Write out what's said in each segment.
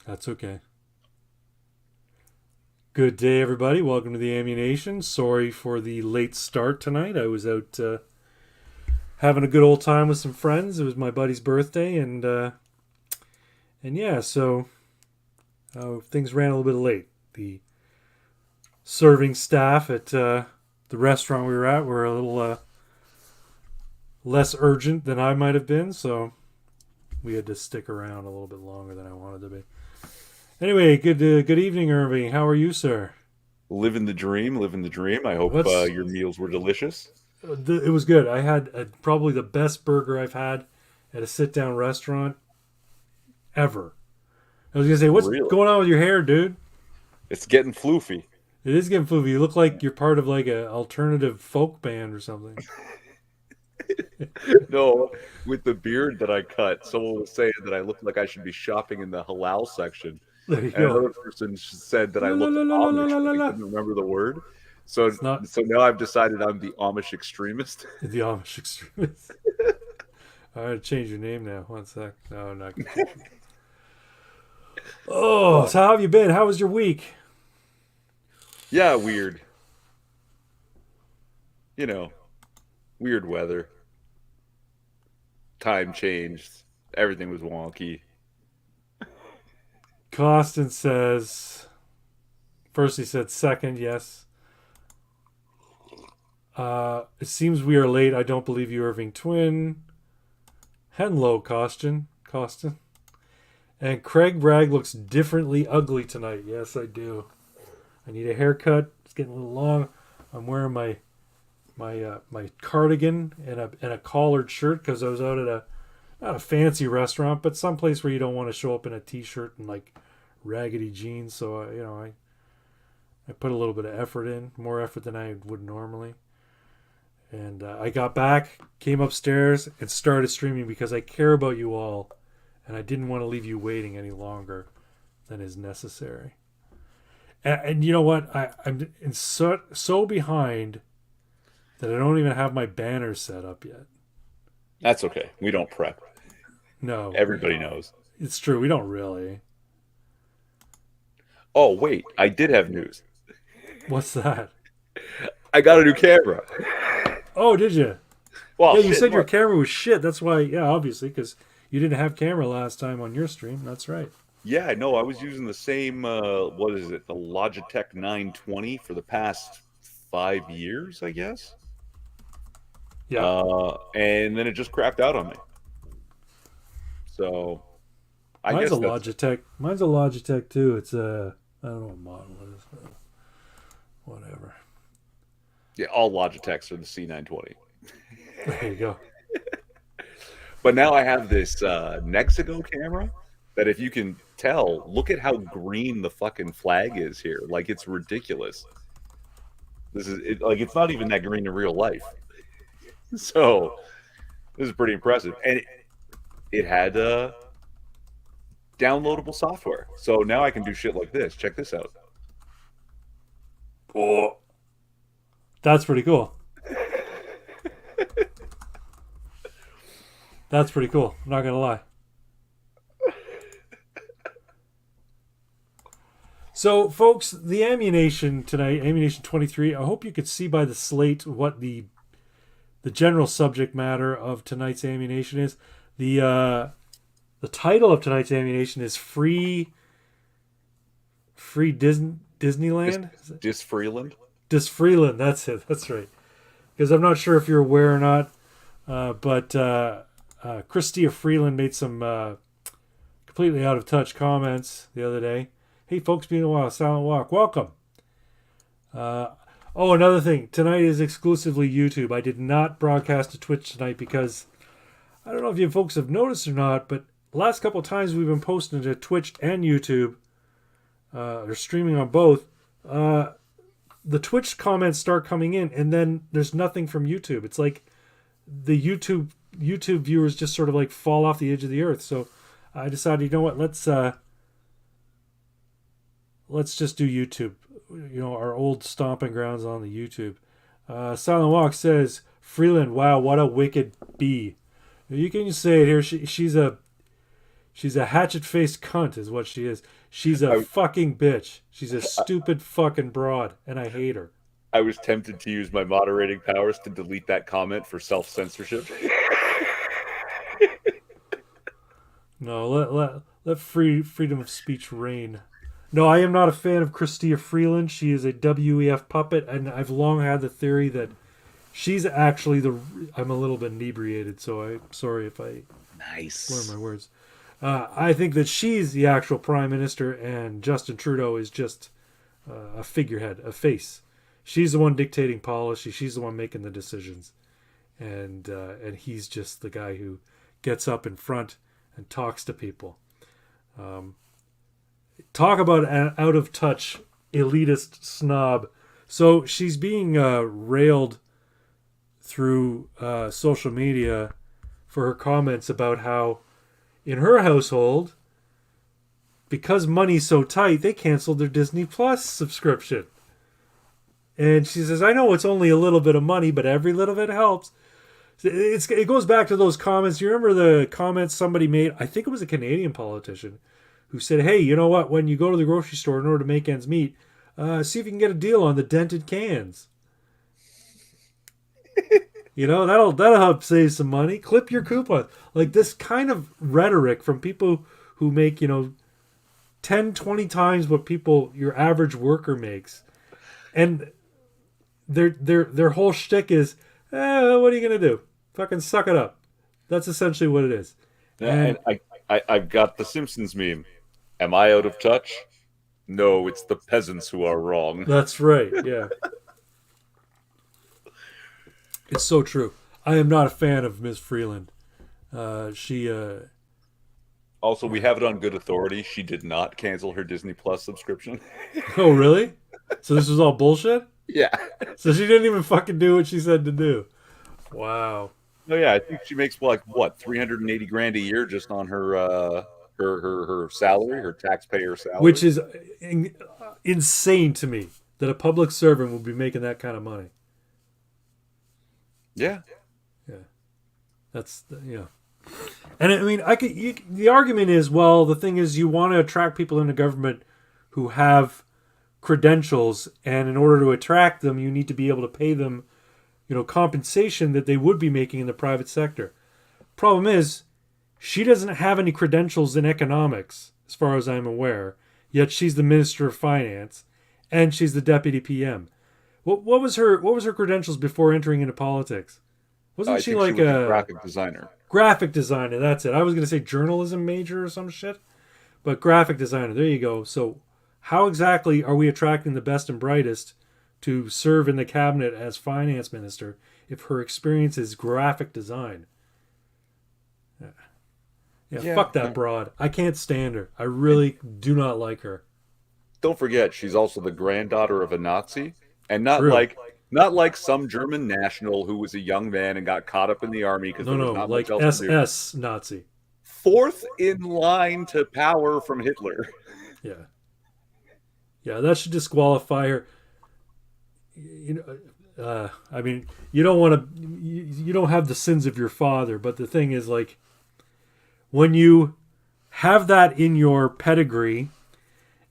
That's okay. Good day, everybody. Welcome to the Ammunation. Sorry for the late start tonight. I was out having a good old time with some friends. It was my buddy's birthday, and yeah, so things ran a little bit late. The serving staff at the restaurant we were at were a little less urgent than I might have been, so we had to stick around a little bit longer than I wanted to be. Anyway, good evening, Irving. How are you, sir? Living the dream, living the dream. I hope What's your meals were delicious. It was good. I had probably the best burger I've had at a sit-down restaurant ever. I was gonna say, what's Really? going on with your hair, dude? It's getting floofy. It is getting floofy. You look like you're part of like a alternative folk band or something. No, with the beard that I cut, someone was saying that I looked like I should be shopping in the halal section. There you And go. another person said that I La la looked la la la la Amish, la but la they la. couldn't remember the word. So, It's not so now I've decided I'm the Amish extremist. the Amish extremists. I gotta change your name now. One sec. No, I'm not gonna change it. Oh, so how have you been? How was your week? Yeah, weird. You know, weird weather. Time changed. Everything was wonky. Costin says, first he said second, yes. It seems we are late. I don't believe you, Irving Twin. Hello, Costin. And Craig Bragg looks differently ugly tonight. Yes, I do. I need a haircut. It's getting a little long. I'm wearing my cardigan and a collared shirt because I was out at a not a fancy restaurant, but someplace where you don't want to show up in a t-shirt and like raggedy jeans. So I put a little bit of effort in, more effort than I would normally. And I got back, came upstairs, and started streaming because I care about you all, and I didn't want to leave you waiting any longer than is necessary. And you know what? I'm so behind that I don't even have my banners set up yet. That's okay. We don't prep. No, Everybody knows. it's true. We don't really. Oh, wait. I did have news. What's that? I got a new camera. Oh, did you? Well, Yeah, you shit, said your look. camera was shit. That's why. Yeah, obviously, because you didn't have camera last time on your stream. That's right. Yeah, no, I was using the same, what is it, the Logitech 920 for the past 5 years, I guess. Yeah. And then it just crapped out on me. So, I Mine's a guess that's, Logitech. Mine's a Logitech too. It's a I don't know what model it is, but whatever. yeah, all Logitechs are the C920. There you go. But now I have this Nexigo camera that if you can tell, look at how green the fucking flag is here. Like, it's ridiculous. Like, it's not even that green in real life. So, this is pretty impressive. And it had downloadable software. So now I can do shit like this. Check this out. Oh, that's pretty cool. That's pretty cool. I'm not gonna lie. So, folks, the Ammunation tonight, Ammunation 23. I hope you could see by the slate what the general subject matter of tonight's Ammunation is. The title of tonight's Ammunation is Free Disneyland. Disfreeland. Disfreeland. That's it. That's right. Because I'm not sure if you're aware or not, but Christia Freeland made some completely out of touch comments the other day. Hey, folks, been a while. Silent Walk, welcome. Oh, another thing. Tonight is exclusively YouTube. I did not broadcast to Twitch tonight because I don't know if you folks have noticed or not, but the last couple of times we've been posting to Twitch and YouTube, or streaming on both, the Twitch comments start coming in, and then there's nothing from YouTube. It's like the YouTube viewers just sort of like fall off the edge of the earth. So I decided, you know what, let's just do YouTube. You know, our old stomping grounds on the YouTube. Silent Walk says, Freeland, wow, what a wicked bee. You can say it here. She's She's a hatchet-faced cunt is what she is. She's a I, fucking bitch. She's a stupid fucking broad, and I hate her. I was tempted to use my moderating powers to delete that comment for self-censorship. No, let freedom of speech reign. No, I am not a fan of Christia Freeland. She is a WEF puppet, and I've long had the theory that she's actually the... I'm a little bit inebriated, so I'm sorry if I Nice. slur my words. I think that she's the actual prime minister, and Justin Trudeau is just a figurehead, a face. She's the one dictating policy. She's the one making the decisions, and he's just the guy who gets up in front and talks to people. Talk about an out of touch elitist snob. So she's being railed through social media for her comments about how in her household, because money's so tight, they canceled their Disney Plus subscription. And she says, I know it's only a little bit of money, but every little bit helps. It goes back to those comments. You remember the comments somebody made? I think it was a Canadian politician who said, hey, you know what? When you go to the grocery store in order to make ends meet, see if you can get a deal on the dented cans. You know, that'll help save some money. Clip your coupon. Like this kind of rhetoric from people who make, 10, 20 times what your average worker makes. And their whole shtick is, what are you going to do? Fucking suck it up. That's essentially what it is. And I've got the Simpsons meme. Am I out of touch? No, it's the peasants who are wrong. That's right, yeah. It's so true. I am not a fan of Ms. Freeland. She... Also, we have it on good authority. She did not cancel her Disney Plus subscription. Oh, really? So this was all bullshit? Yeah. So she didn't even fucking do what she said to do. Wow. Oh yeah, I think she makes like what, $380,000 a year just on her her salary, her taxpayer salary, which is insane to me that a public servant would be making that kind of money. Yeah. Yeah. That's And I mean, the argument is, well, the thing is, you want to attract people into government who have credentials, and in order to attract them, you need to be able to pay them, compensation that they would be making in the private sector. Problem is, she doesn't have any credentials in economics, as far as I'm aware. Yet she's the Minister of Finance, and she's the Deputy PM. What was her credentials before entering into politics? Wasn't she like a graphic designer? Graphic designer, that's it. I was going to say journalism major or some shit, but graphic designer. There you go. So, how exactly are we attracting the best and brightest to serve in the cabinet as finance minister if her experience is graphic design? Yeah, fuck that broad. I can't stand her. I really do not like her. Don't forget, she's also the granddaughter of a Nazi, and not True. like some German national who was a young man and got caught up in the army because there was not like much else to do. SS Nazi. Fourth in line to power from Hitler. Yeah, that should disqualify her. I mean, you don't want to. You don't have the sins of your father, but the thing is, like, when you have that in your pedigree,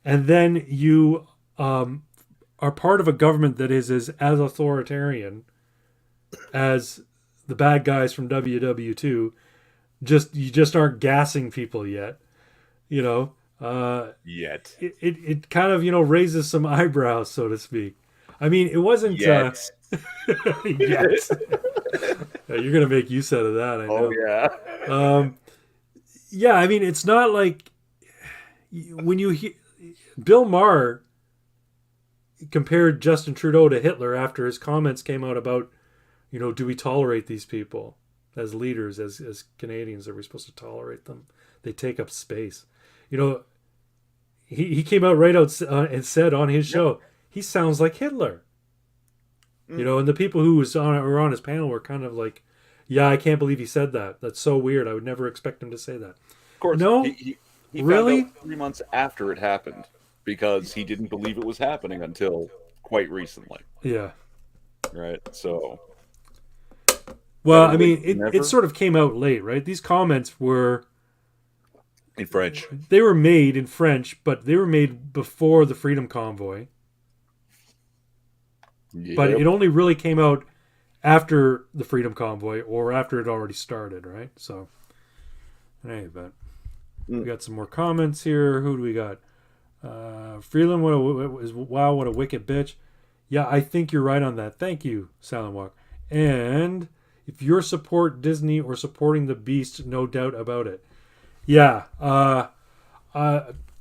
and then you are part of a government that is as authoritarian as the bad guys from WW2, you just aren't gassing people yet, Yet. It kind of, raises some eyebrows, so to speak. I mean, it wasn't... Yet. Yet. You're going to make use out of that, I know. Oh, yeah. Yeah, I mean, it's not like... When you hear... Bill Maher compared Justin Trudeau to Hitler after his comments came out about, do we tolerate these people as leaders, as Canadians? Are we supposed to tolerate them? They take up space. He came out right out and said on his show, he sounds like Hitler. And the people who were on his panel were kind of like, yeah, I can't believe he said that. That's so weird. I would never expect him to say that. Of course, no, he really? found out 3 months after it happened because he didn't believe it was happening until quite recently. Yeah. Right. So. Well, I mean, it sort of came out late, right? These comments were In French. They were made in French, but they were made before the Freedom Convoy. But Yep. it only really came out after the Freedom Convoy or after it already started, right? So, anyway, but we got some more comments here. Who do we got? Freeland, what a wicked bitch. Yeah, I think you're right on that. Thank you, Silent Walk. And if you're support Disney or supporting the Beast, no doubt about it. Yeah.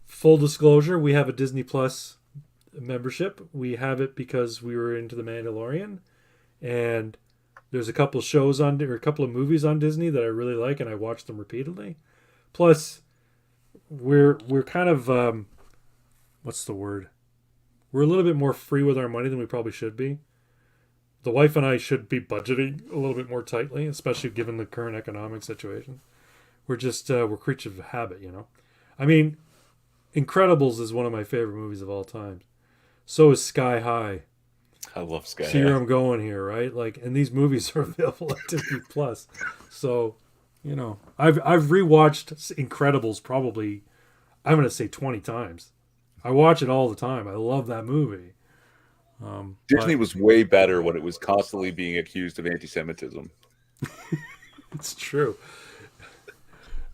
Full disclosure, we have a Disney Plus membership. We have it because we were into The Mandalorian, and there's a couple of shows on or a couple of movies on Disney that I really like, and I watch them repeatedly. Plus, we're kind of what's the word? We're a little bit more free with our money than we probably should be. The wife and I should be budgeting a little bit more tightly, especially given the current economic situation. We're just we're creatures of habit, you know. I mean, Incredibles is one of my favorite movies of all time. So is Sky High. I love Sky. See where I'm going here, right? Like, and these movies are available at Disney Plus. So, you know, I've rewatched Incredibles probably, I'm gonna say 20 times. I watch it all the time. I love that movie. Disney was way better when it was constantly being accused of anti-Semitism. It's true.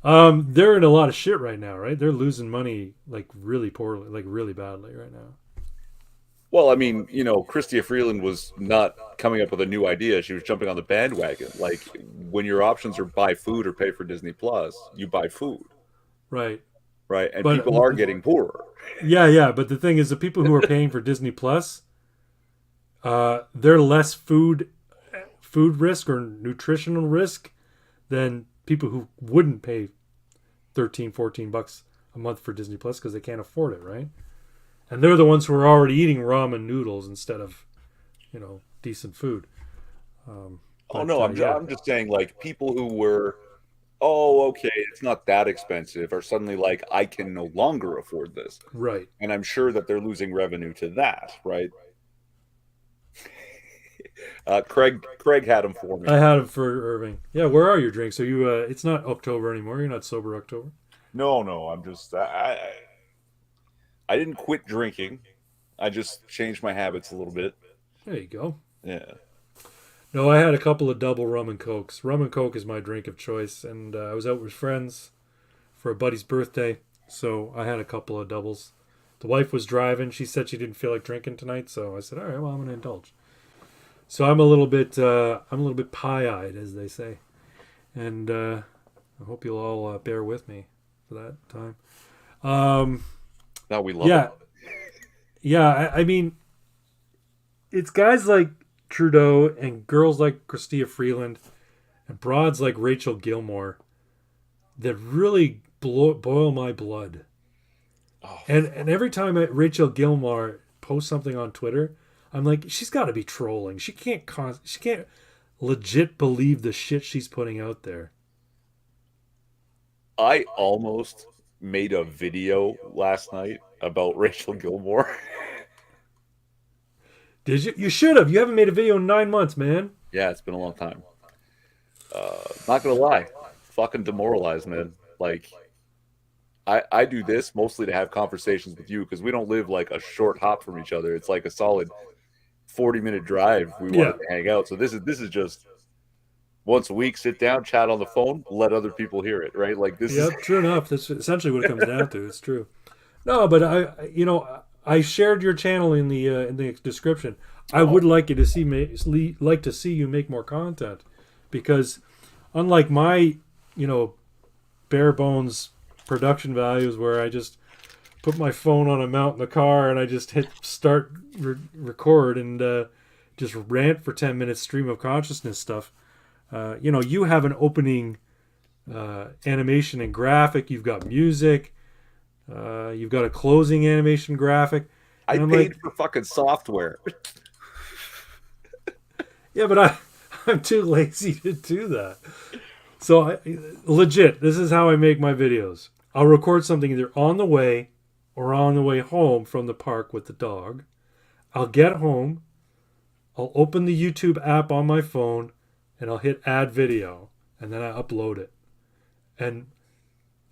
They're in a lot of shit right now, right? They're losing money like really poorly, like really badly right now. Well, I mean, you know, Chrystia Freeland was not coming up with a new idea. She was jumping on the bandwagon. Like, when your options are buy food or pay for Disney Plus, you buy food. Right. Right. And But people are getting poorer. yeah. But the thing is, the people who are paying for Disney Plus, they're less food risk or nutritional risk than people who wouldn't pay 13, 14 bucks a month for Disney Plus because they can't afford it, right? And they're the ones who are already eating ramen noodles instead of, you know, decent food. I'm just saying, like, people who were, oh, okay, it's not that expensive, are suddenly like, I can no longer afford this. Right. And I'm sure that they're losing revenue to that, right? Craig had him for me. I had them for Irving. Yeah, where are your drinks? Are you? It's not October anymore. You're not sober October. No, I'm just I didn't quit drinking. I just changed my habits a little bit. There you go. Yeah. No, I had a couple of double rum and cokes. Rum and coke is my drink of choice, and I was out with friends for a buddy's birthday, so I had a couple of doubles. The wife was driving. She said she didn't feel like drinking tonight, so I said, "All right, well, I'm gonna indulge." So I'm a little bit pie-eyed, as they say, and I hope you'll all bear with me for that time. Now we love it. Yeah. I mean, it's guys like Trudeau and girls like Chrystia Freeland and broads like Rachel Gilmore that really boil my blood. Oh, and every time Rachel Gilmore posts something on Twitter, I'm like, she's got to be trolling. She can't legit believe the shit she's putting out there. I almost made a video last night about Rachel Gilmore. Did you? You should have. You haven't made a video in 9 months, man. Yeah, it's been a long time. Not gonna lie, fucking demoralized, man. Like, I do this mostly to have conversations with you because we don't live like a short hop from each other. It's like a solid 40-minute drive. We wanted to hang out, so this is just once a week, sit down, chat on the phone, let other people hear it, right? Like this. Yep, true enough. That's essentially what it comes down to. It's true. No, but I shared your channel in the description. I would like you to see you make more content, because unlike my bare bones production values where I just put my phone on a mount in the car and I just hit start record and just rant for 10 minutes, stream of consciousness stuff. You have an opening animation and graphic. You've got music. You've got a closing animation graphic. I paid for fucking software. Yeah, but I'm too lazy to do that. So legit, this is how I make my videos. I'll record something either on the way or on the way home from the park with the dog. I'll get home. I'll open the YouTube app on my phone and I'll hit add video, and then I upload it. And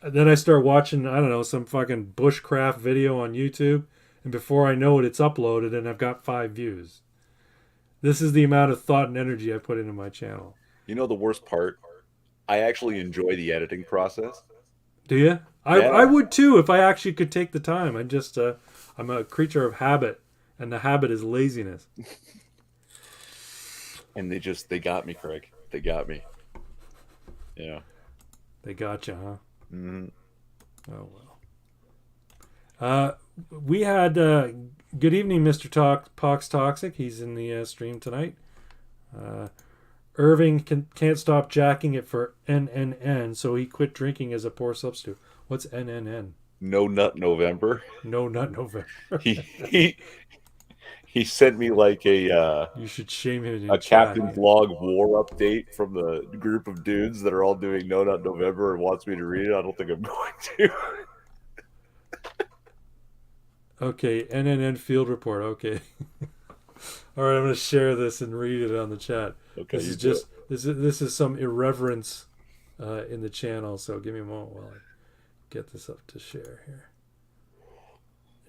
then I start watching, I don't know, some fucking bushcraft video on YouTube, and before I know it, it's uploaded and I've got 5 views. This is the amount of thought and energy I put into my channel. You know the worst part? I actually enjoy the editing process. Do you? Yeah. I would too if I actually could take the time. I'm a creature of habit, and the habit is laziness. And they got me, Craig. They got me. Yeah. They got you, huh? Mm-hmm. Oh well. We had good evening, Mr. Pox Toxic. He's in the stream tonight. Irving can't stop jacking it for NNN, so he quit drinking as a poor substitute. What's NNN? No Nut November. No Nut November. He sent me like a you should shame him in a chat. Captain Blog war update from the group of dudes that are all doing No Nut November and wants me to read it. I don't think I'm going to. Okay, NNN field report. Okay. All right, I'm going to share this and read it on the chat. Okay, this is some irreverence in the channel. So give me a moment while I get this up to share here.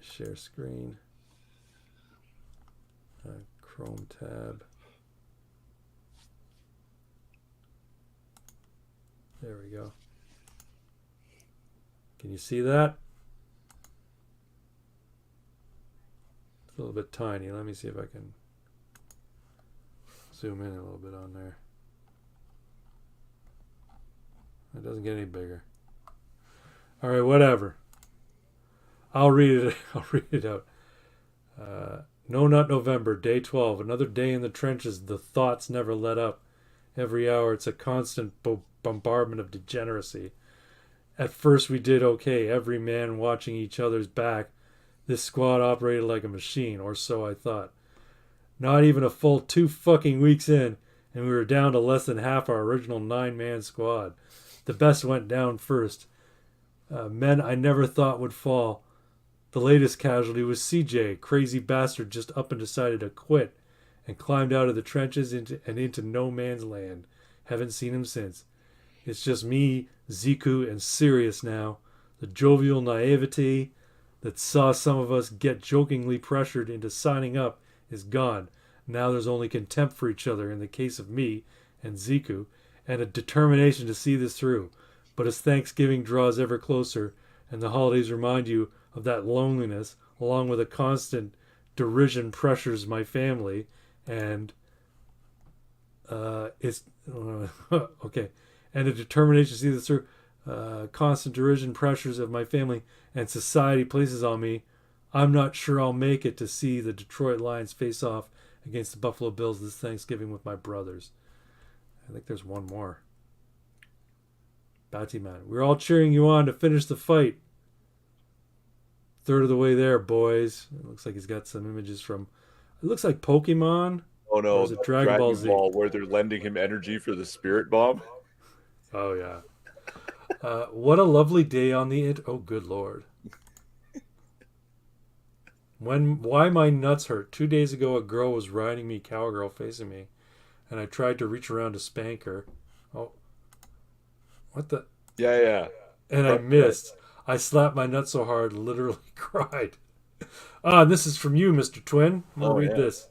Share screen. Chrome tab. There we go. Can you see that? It's a little bit tiny. Let me see if I can zoom in a little bit on there. It doesn't get any bigger. All right, whatever. I'll read it. I'll read it out. No Nut November, day 12. Another day in the trenches. The thoughts never let up. Every hour, it's a constant bombardment of degeneracy. At first, we did okay. Every man watching each other's back. This squad operated like a machine, or so I thought. Not even a full 2 fucking weeks in, and we were down to less than half our original 9-man squad. The best went down first. Men I never thought would fall. The latest casualty was CJ, crazy bastard just up and decided to quit, and climbed out of the trenches into no man's land. Haven't seen him since. It's just me, Ziku, and Sirius now. The jovial naivety that saw some of us get jokingly pressured into signing up is gone. Now there's only contempt for each other in the case of me and Ziku, and a determination to see this through. But as Thanksgiving draws ever closer, and the holidays remind you of that loneliness, along with a constant derision pressures my family, and it's okay, and a determination to see this through. Constant derision pressures of my family and society places on me. I'm not sure I'll make it to see the Detroit Lions face off against the Buffalo Bills this Thanksgiving with my brothers. I think there's one more. Battyman, we're all cheering you on to finish the fight. Third of the way there, boys. It looks like he's got some images from, it looks like Pokemon. Oh no, or is it Dragon Ball Z? Where they're lending him energy for the spirit bomb. Oh yeah. What a lovely day on the oh good lord. Why my nuts hurt. 2 days ago a girl was riding me, cowgirl facing me, and I tried to reach around to spank her. Oh. What the? Yeah. And I missed. I slapped my nuts so hard, literally cried. This is from you, Mr. Twin. I'll read this.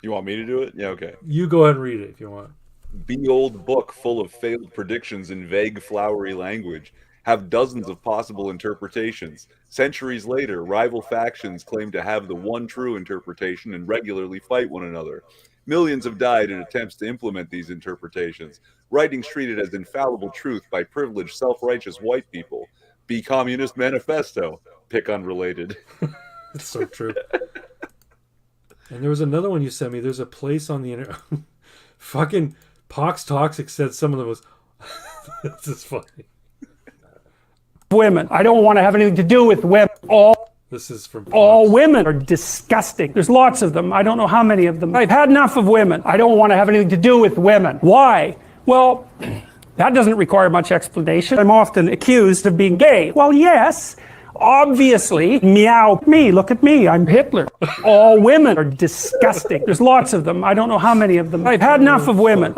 You want me to do it? Yeah, okay. You go ahead and read it if you want. Be old book full of failed predictions in vague, flowery language. Have dozens of possible interpretations. Centuries later, rival factions claim to have the one true interpretation and regularly fight one another. Millions have died in attempts to implement these interpretations. Writings treated as infallible truth by privileged, self-righteous white people. Be Communist Manifesto. Pick unrelated. It's so true. And there was another one you sent me. There's a place on the internet. Fucking Pox Toxic said some of them was. This is funny. Women. I don't want to have anything to do with women. This is from Pox. All women are disgusting. There's lots of them. I don't know how many of them. I've had enough of women. I don't want to have anything to do with women. Why? Well, that doesn't require much explanation. I'm often accused of being gay. Well, yes. Obviously, meow me, look at me, I'm Hitler. All women are disgusting. There's lots of them. I don't know how many of them. I've had enough of women.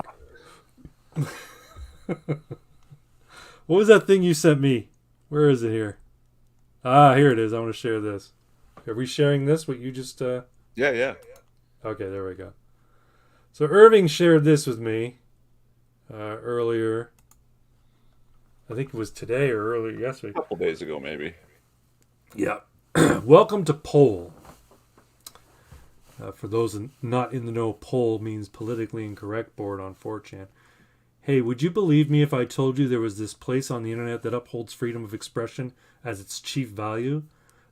What was that thing you sent me? Where is it here? Ah, here it is. I want to share this. Are we sharing this? What you just... Yeah. Okay, there we go. So Irving shared this with me earlier. I think it was today or earlier yesterday. A couple days ago, maybe. Yeah. Welcome to Poll. For those not in the know, Poll means politically incorrect board on 4chan. Hey, would you believe me if I told you there was this place on the internet that upholds freedom of expression as its chief value?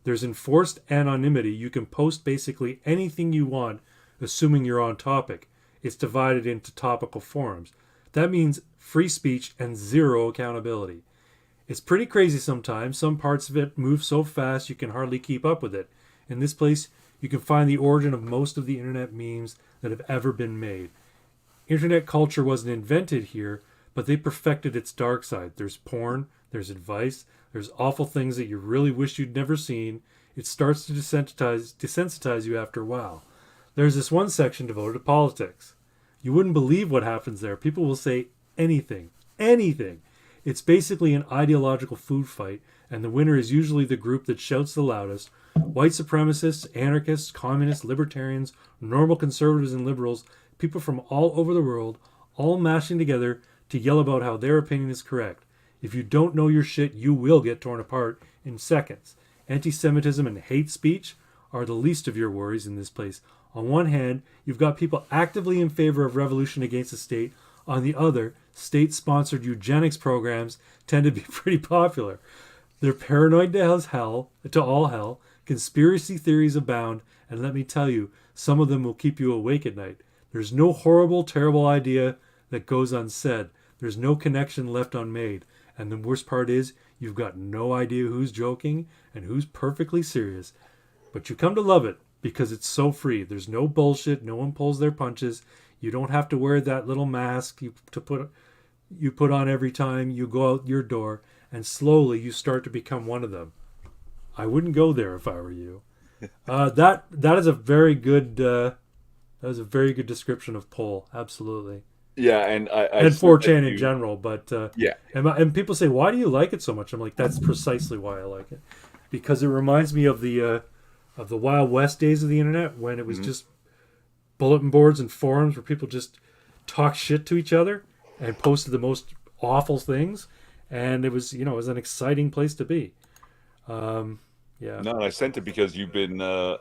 There's enforced anonymity. You can post basically anything you want, assuming you're on topic. It's divided into topical forums. That means free speech and zero accountability. It's pretty crazy sometimes. Some parts of it move so fast you can hardly keep up with it. In this place, you can find the origin of most of the internet memes that have ever been made. Internet culture wasn't invented here, but they perfected its dark side. There's porn, there's advice, there's awful things that you really wish you'd never seen. It starts to desensitize you after a while. There's this one section devoted to politics. You wouldn't believe what happens there. People will say anything. It's basically an ideological food fight, and the winner is usually the group that shouts the loudest. White supremacists, anarchists, communists, libertarians, normal conservatives and liberals, people from all over the world, all mashing together to yell about how their opinion is correct. If you don't know your shit, you will get torn apart in seconds. Anti-Semitism and hate speech are the least of your worries in this place. On one hand, you've got people actively in favor of revolution against the state. On the other, state-sponsored eugenics programs tend to be pretty popular. They're paranoid to all hell. Conspiracy theories abound, and let me tell you, some of them will keep you awake at night. There's no horrible, terrible idea that goes unsaid. There's no connection left unmade. And the worst part is, you've got no idea who's joking and who's perfectly serious. But you come to love it because it's so free. There's no bullshit. No one pulls their punches. You don't have to wear that little mask you put on every time you go out your door. And slowly you start to become one of them. I wouldn't go there if I were you. That is a very good description of Poll. Absolutely. Yeah, and and 4chan in general, but yeah. And people say, why do you like it so much? I'm like, that's precisely why I like it, because it reminds me of the Wild West days of the internet, when it was just bulletin boards and forums where people just talk shit to each other and posted the most awful things, and it was an exciting place to be. Yeah. No, I sent it because you've been so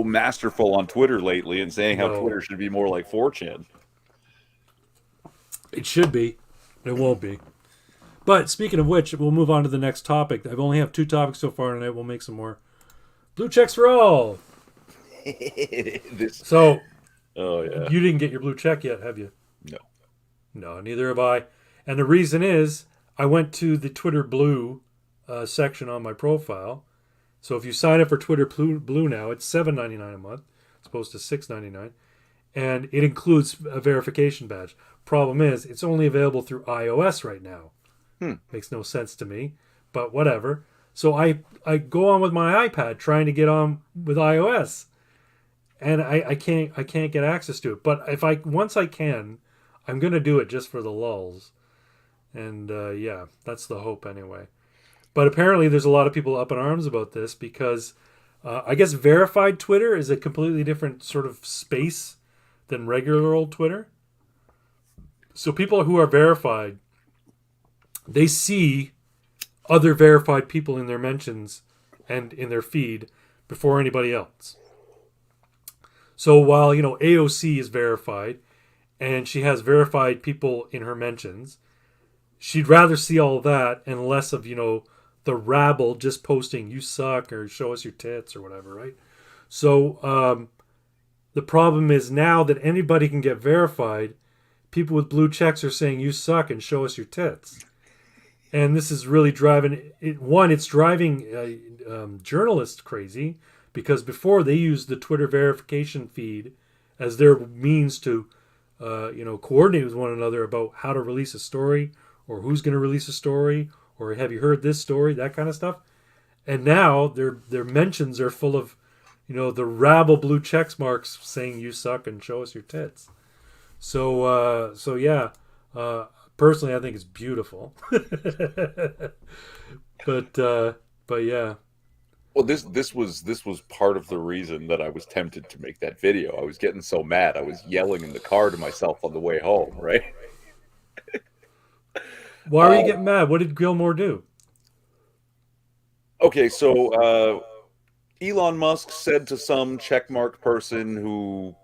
masterful on Twitter lately and saying how Twitter should be more like 4chan. It should be. It won't be. But speaking of which, we'll move on to the next topic. I've only have 2 topics so far tonight. We'll make some more. Blue checks for all. So, oh yeah, you didn't get your blue check yet, have you? No, neither have I. And the reason is, I went to the Twitter Blue section on my profile. So if you sign up for Twitter Blue now, it's $7.99 a month, as opposed to $6.99, and it includes a verification badge. Problem is, it's only available through iOS right now. Makes no sense to me, but whatever. So I go on with my iPad trying to get on with iOS, and I can't get access to it. But once I can, I'm gonna do it just for the lulls, and yeah, that's the hope anyway. But apparently there's a lot of people up in arms about this because I guess verified Twitter is a completely different sort of space than regular old Twitter. So people who are verified, they see other verified people in their mentions and in their feed before anybody else. So while, AOC is verified and she has verified people in her mentions, she'd rather see all that and less of, the rabble just posting "you suck" or "show us your tits" or whatever, right? So the problem is now that anybody can get verified, people with blue checks are saying "you suck" and "show us your tits," and this is really driving it. It's driving journalists crazy, because before they used the Twitter verification feed as their means to coordinate with one another about how to release a story or who's going to release a story. Or have you heard this story? That kind of stuff. And now their mentions are full of, the rabble blue checks marks saying "you suck" and "show us your tits." So yeah, personally, I think it's beautiful. But yeah. Well, this was part of the reason that I was tempted to make that video. I was getting so mad, I was yelling in the car to myself on the way home, right? Why were you getting mad? What did Gilmore do? Okay, so Elon Musk said to some checkmark person who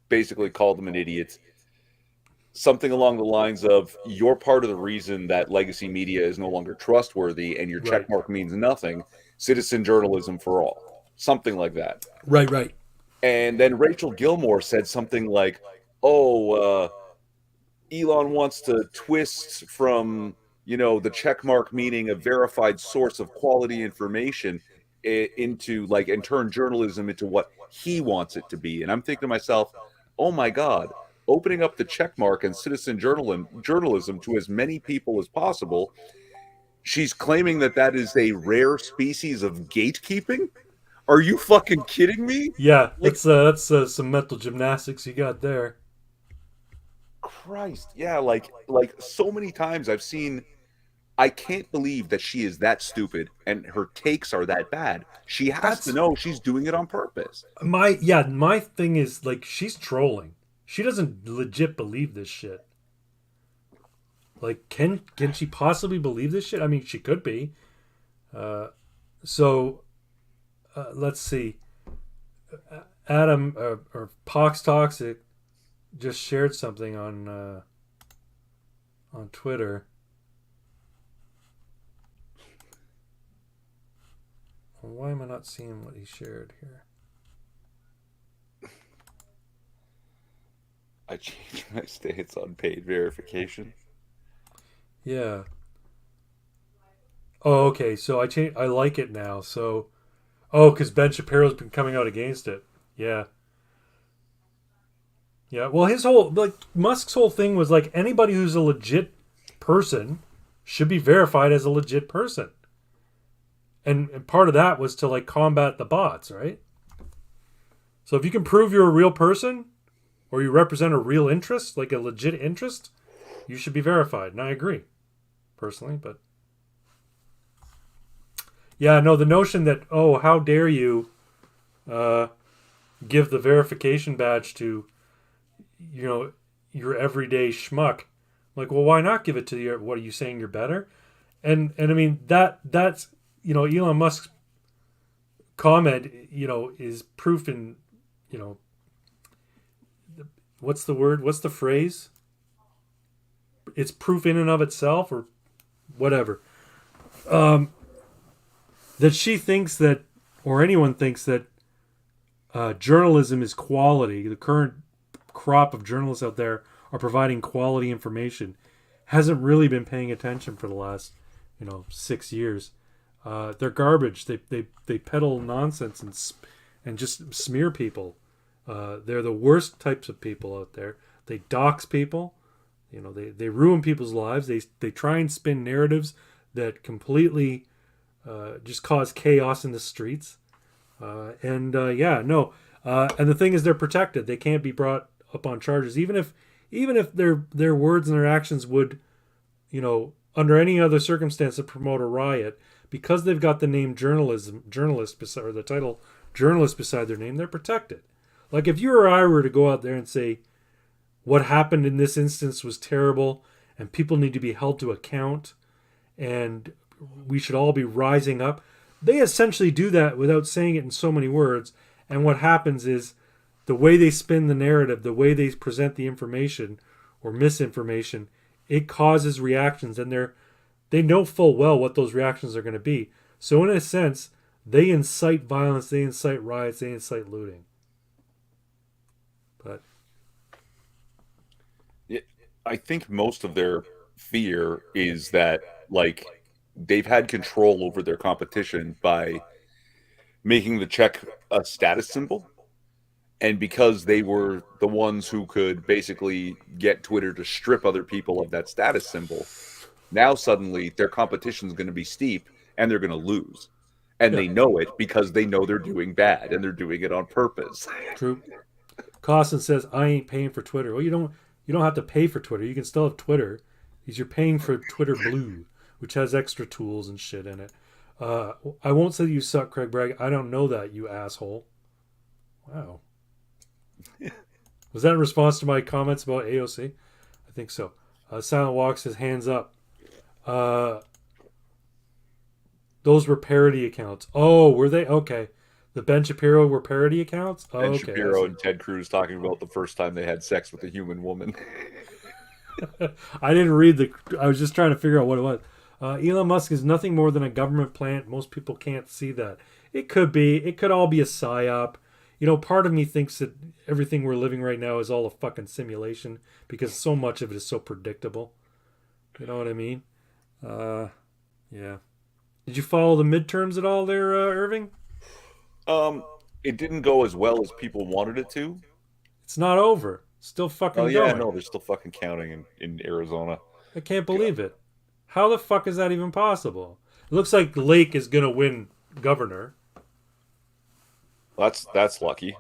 basically called him an idiot, something along the lines of, "You're part of the reason that legacy media is no longer trustworthy, and your Right. checkmark means nothing. Citizen journalism for all." Something like that. Right. And then Rachel Gilmore said something like, "Oh, Elon wants to twist from, the checkmark meaning a verified source of quality information into like, and turn journalism into what he wants it to be." And I'm thinking to myself, oh my God, opening up the checkmark and citizen journalism to as many people as possible. She's claiming that that is a rare species of gatekeeping. Are you fucking kidding me? Yeah, Like, that's some mental gymnastics you got there. Christ, yeah, like so many times I've seen. I can't believe that she is that stupid and her takes are that bad. She has to know she's doing it on purpose. My thing is, like, she's trolling. She doesn't legit believe this shit. Like, can she possibly believe this shit? I mean, she could be. Let's see. Adam or Pox Toxic just shared something on Twitter. Why am I not seeing what he shared here? I changed my stance on paid verification. Yeah. Oh, okay. So I like it now. So, because Ben Shapiro's been coming out against it. Yeah. Yeah. Well, Musk's whole thing was like, anybody who's a legit person should be verified as a legit person. And part of that was to like combat the bots, right? So if you can prove you're a real person or you represent a real interest, like a legit interest, you should be verified. And I agree, personally, but yeah, no, the notion that, oh, how dare you give the verification badge to, your everyday schmuck. Like, well, why not give it to your, what are you saying, you're better? And I mean, that's, Elon Musk's comment, is proof in, what's the word? What's the phrase? It's proof in and of itself, or whatever. That she thinks that, or anyone thinks that journalism is quality. The current crop of journalists out there are providing quality information. Hasn't really been paying attention for the last, 6 years. They're garbage. They peddle nonsense and just smear people. They're the worst types of people out there. They dox people. They ruin people's lives. They try and spin narratives that completely just cause chaos in the streets. And the thing is, they're protected. They can't be brought up on charges, even if their words and their actions would, under any other circumstance, to promote a riot. Because they've got the name journalist beside, or the title journalist beside their name, they're protected. Like, if you or I were to go out there and say, what happened in this instance was terrible, and people need to be held to account, and we should all be rising up, they essentially do that without saying it in so many words. And what happens is, the way they spin the narrative, the way they present the information or misinformation, it causes reactions, and they know full well what those reactions are going to be. So in a sense, they incite violence, they incite riots, they incite looting. But yeah, I think most of their fear is that, like, they've had control over their competition by making the check a status symbol. And because they were the ones who could basically get Twitter to strip other people of that status symbol, now suddenly their competition is going to be steep and they're going to lose. And they know it because they know they're doing bad and they're doing it on purpose. True. Costin says, I ain't paying for Twitter. Well, you don't have to pay for Twitter. You can still have Twitter You're paying for Twitter Blue, which has extra tools and shit in it. I won't say you suck, Craig Bragg. I don't know that, you asshole. Wow. Was that in response to my comments about AOC? I think so. Silent Walk says hands up. Those were parody accounts. Oh, were they? Okay. The Ben Shapiro were parody accounts? Oh, Ben okay. Shapiro and Ted Cruz talking about the first time they had sex with a human woman. I didn't read I was just trying to figure out what it was. Elon Musk is nothing more than a government plant. Most people can't see that. It could be. It could all be a psyop. You know, part of me thinks that everything we're living right now is all a fucking simulation because so much of it is so predictable. You know what I mean? Yeah. Did you follow the midterms at all there, Irving? It didn't go as well as people wanted it to. It's not over. Still fucking Oh yeah, going. no, they're still fucking counting in Arizona. I can't believe it. How the fuck is that even possible? It looks like Lake is gonna win governor. That's lucky.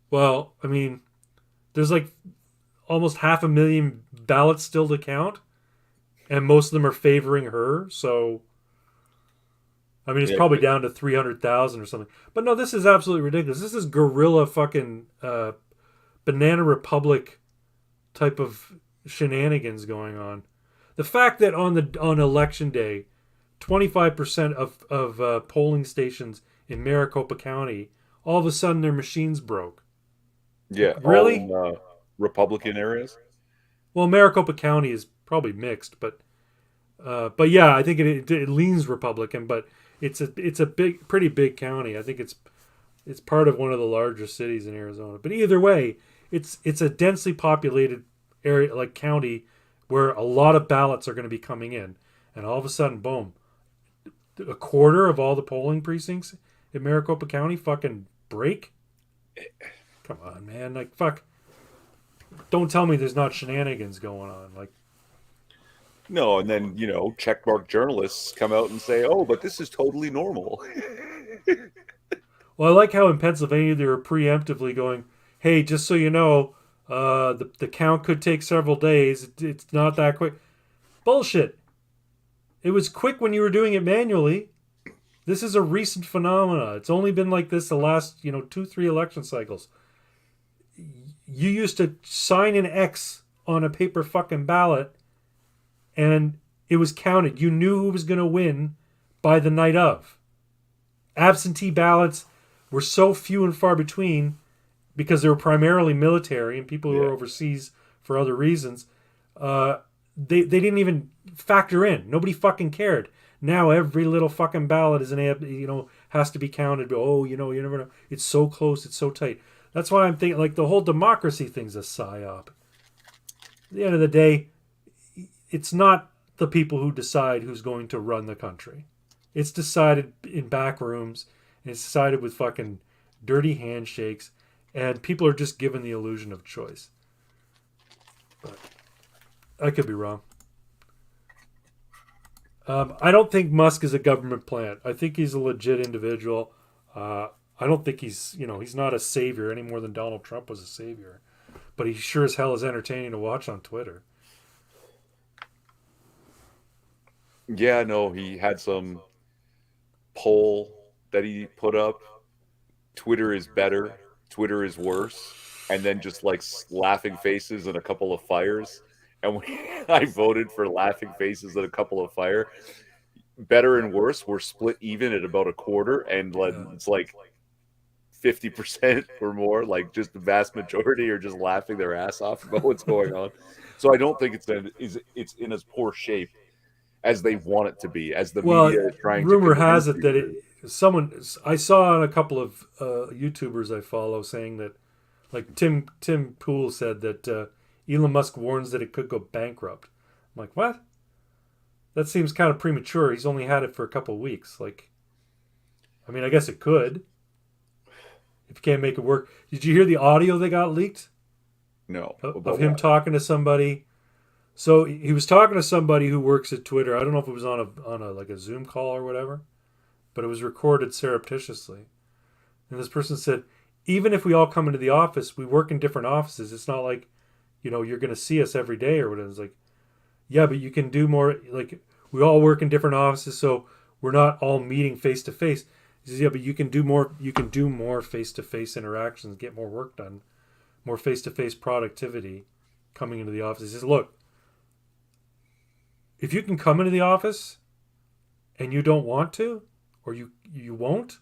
Well, I mean, there's like almost 500,000 ballots still to count, and most of them are favoring her. So, I mean, it's probably down to 300,000 or something. But no, this is absolutely ridiculous. This is guerrilla fucking Banana Republic type of shenanigans going on. The fact that on election day, 25% of polling stations in Maricopa County, all of a sudden their machines broke. Yeah, really? All in, Republican areas. Well, Maricopa County is probably mixed, but yeah, I think it leans Republican, but it's a pretty big county. I think it's part of one of the larger cities in Arizona. But either way, it's a densely populated area, like county, where a lot of ballots are going to be coming in, and all of a sudden, boom, a quarter of all the polling precincts in Maricopa County fucking break. Come on, man, like fuck. Don't tell me there's not shenanigans going on, like. No, and then, checkmark journalists come out and say, oh, but this is totally normal. Well, I like how in Pennsylvania they were preemptively going, hey, just so you know, the count could take several days. It's not that quick. Bullshit. It was quick when you were doing it manually. This is a recent phenomena. It's only been like this the last, 2-3 election cycles. You used to sign an X on a paper fucking ballot, and it was counted. You knew who was going to win by the night of. Absentee ballots were so few and far between because they were primarily military and people who were overseas for other reasons. They didn't even factor in. Nobody fucking cared. Now every little fucking ballot is has to be counted. Oh, you never know. It's so close. It's so tight. That's why I'm thinking like the whole democracy thing's a psyop. At the end of the day, it's not the people who decide who's going to run the country. It's decided in back rooms. And it's decided with fucking dirty handshakes. And people are just given the illusion of choice. But I could be wrong. I don't think Musk is a government plant. I think he's a legit individual. I don't think he's not a savior any more than Donald Trump was a savior. But he sure as hell is entertaining to watch on Twitter. Yeah, no, he had some poll that he put up. Twitter is better. Twitter is worse. And then just like laughing faces and a couple of fires. And I voted for laughing faces and a couple of fire. Better and worse were split even at about a quarter. And it's like 50% or more. Like just the vast majority are just laughing their ass off about what's going on. So I don't think it's in as poor shape as they want it to be, as the media is trying to. Rumor has it that I saw on a couple of YouTubers I follow saying that, like Tim Pool said that Elon Musk warns that it could go bankrupt. I'm like, what? That seems kind of premature. He's only had it for a couple of weeks. Like, I mean, I guess it could. If you can't make it work. Did you hear the audio that got leaked? No. Of him talking to somebody. So he was talking to somebody who works at Twitter. I don't know if it was on a like a Zoom call or whatever, but it was recorded surreptitiously. And this person said, even if we all come into the office, we work in different offices. It's not like, you're going to see us every day or whatever. It's like, yeah, but you can do more. Like, we all work in different offices, so we're not all meeting face to face. He says, yeah, but you can do more. You can do more face to face interactions, get more work done, more face to face productivity coming into the office. He says, look, if you can come into the office and you don't want to, or you won't,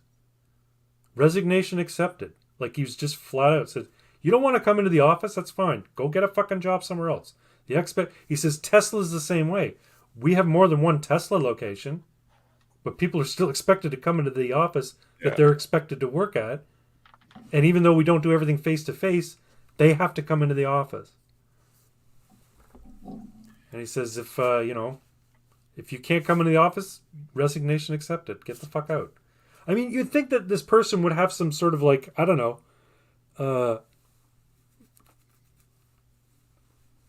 resignation accepted. Like, he was just flat out said, you don't want to come into the office? That's fine. Go get a fucking job somewhere else. He says Tesla's the same way. We have more than one Tesla location, but people are still expected to come into the office that they're expected to work at. And even though we don't do everything face to face, they have to come into the office. And he says, if you can't come into the office, resignation accepted. Get the fuck out. I mean, you'd think that this person would have some sort of, like, I don't know,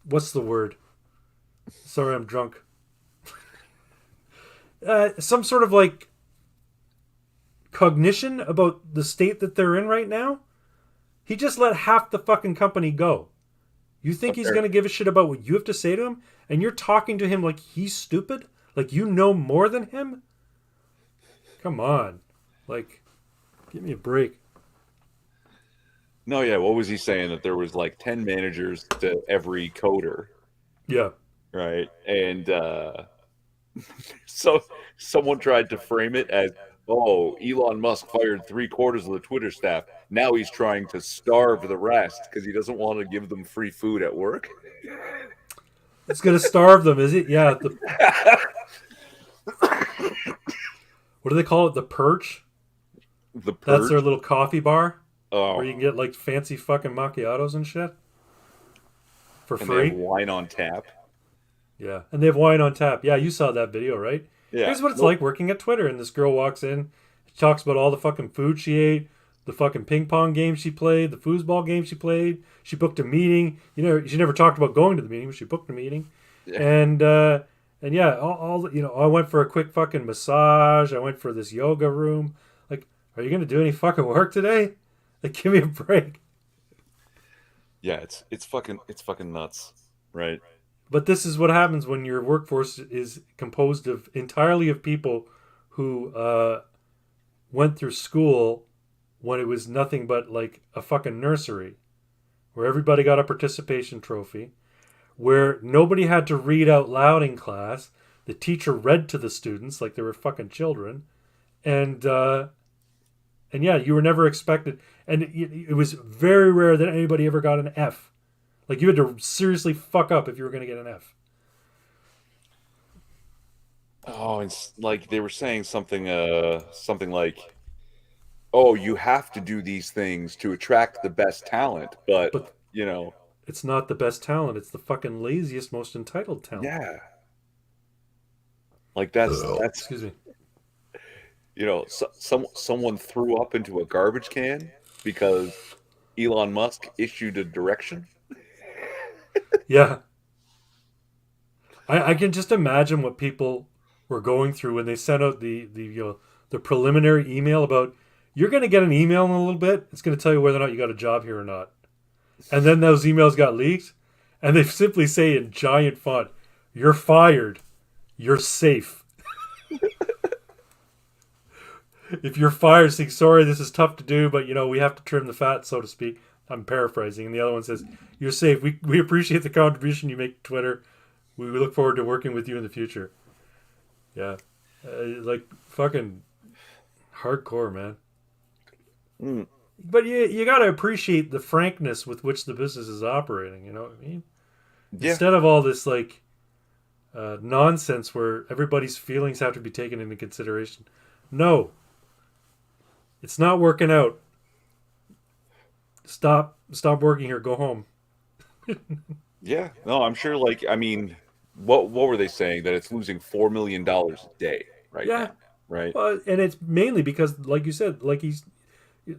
what's the word? Sorry, I'm drunk. Some sort of, like, cognition about the state that they're in right now. He just let half the fucking company go. You think he's going to give a shit about what you have to say to him? And you're talking to him like he's stupid? Like you know more than him? Come on. Like, give me a break. No, yeah. What was he saying? That there was like 10 managers to every coder. Yeah. Right. And so someone tried to frame it as, oh, Elon Musk fired 3/4 of the Twitter staff. Now he's trying to starve the rest because he doesn't want to give them free food at work. It's going to starve them, is it? Yeah. What do they call it? The Perch? The Perch? That's their little coffee bar where you can get like fancy fucking macchiatos and shit for free. They have wine on tap. Yeah, and they have wine on tap. Yeah, you saw that video, right? Yeah. Here's what it's like working at Twitter. And this girl walks in, she talks about all the fucking food she ate, the fucking ping pong game she played, the foosball game she played. She booked a meeting. You know, she never talked about going to the meeting, but she booked a meeting. Yeah. And yeah, all you know, I went for a quick fucking massage. I went for this yoga room. Like, are you gonna do any fucking work today? Like, give me a break. Yeah, it's fucking nuts, right? But this is what happens when your workforce is composed of entirely of people who went through school when it was nothing but like a fucking nursery, where everybody got a participation trophy, where nobody had to read out loud in class. The teacher read to the students like they were fucking children. And yeah, you were never expected. And it was very rare that anybody ever got an F. Like, you had to seriously fuck up if you were going to get an F. Oh, it's like they were saying something like, oh, you have to do these things to attract the best talent, but you know, it's not the best talent. It's the fucking laziest, most entitled talent. Yeah. Like that's excuse me. You know, someone threw up into a garbage can because Elon Musk issued a direction. Yeah. I can just imagine what people were going through when they sent out the preliminary email about, you're going to get an email in a little bit. It's going to tell you whether or not you got a job here or not. And then those emails got leaked, and they simply say in giant font, you're fired. You're safe. If you're fired, saying, sorry, this is tough to do, but, you know, we have to trim the fat, so to speak. I'm paraphrasing. And the other one says, you're safe. We appreciate the contribution you make to Twitter. We look forward to working with you in the future. Yeah. Like, fucking hardcore, man. Mm. But you got to appreciate the frankness with which the business is operating. You know what I mean? Yeah. Instead of all this, like, nonsense where everybody's feelings have to be taken into consideration. No. It's not working out. Stop working here. Go home. Yeah. No, I'm sure, like, I mean, what were they saying? That it's losing $4 million a day right now, right? And it's mainly because, like you said, like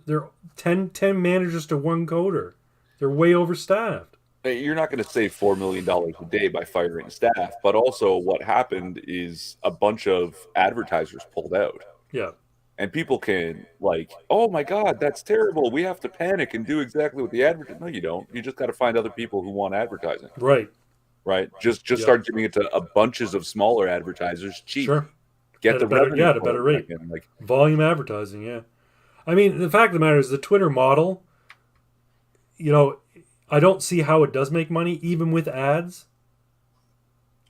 they're 10 managers to one coder. They're way overstaffed. You're not going to save $4 million a day by firing staff, but also what happened is a bunch of advertisers pulled out. Yeah. And people can, like, oh my God, that's terrible. We have to panic and do exactly what the advertiser. No, you don't. You just got to find other people who want advertising. Right. right? Just start giving it to a bunches of smaller advertisers, cheap. Sure. Get At the a better, revenue at a flowing better rate. back in, like, Volume advertising, yeah. I mean, the fact of the matter is the Twitter model, I don't see how it does make money, even with ads.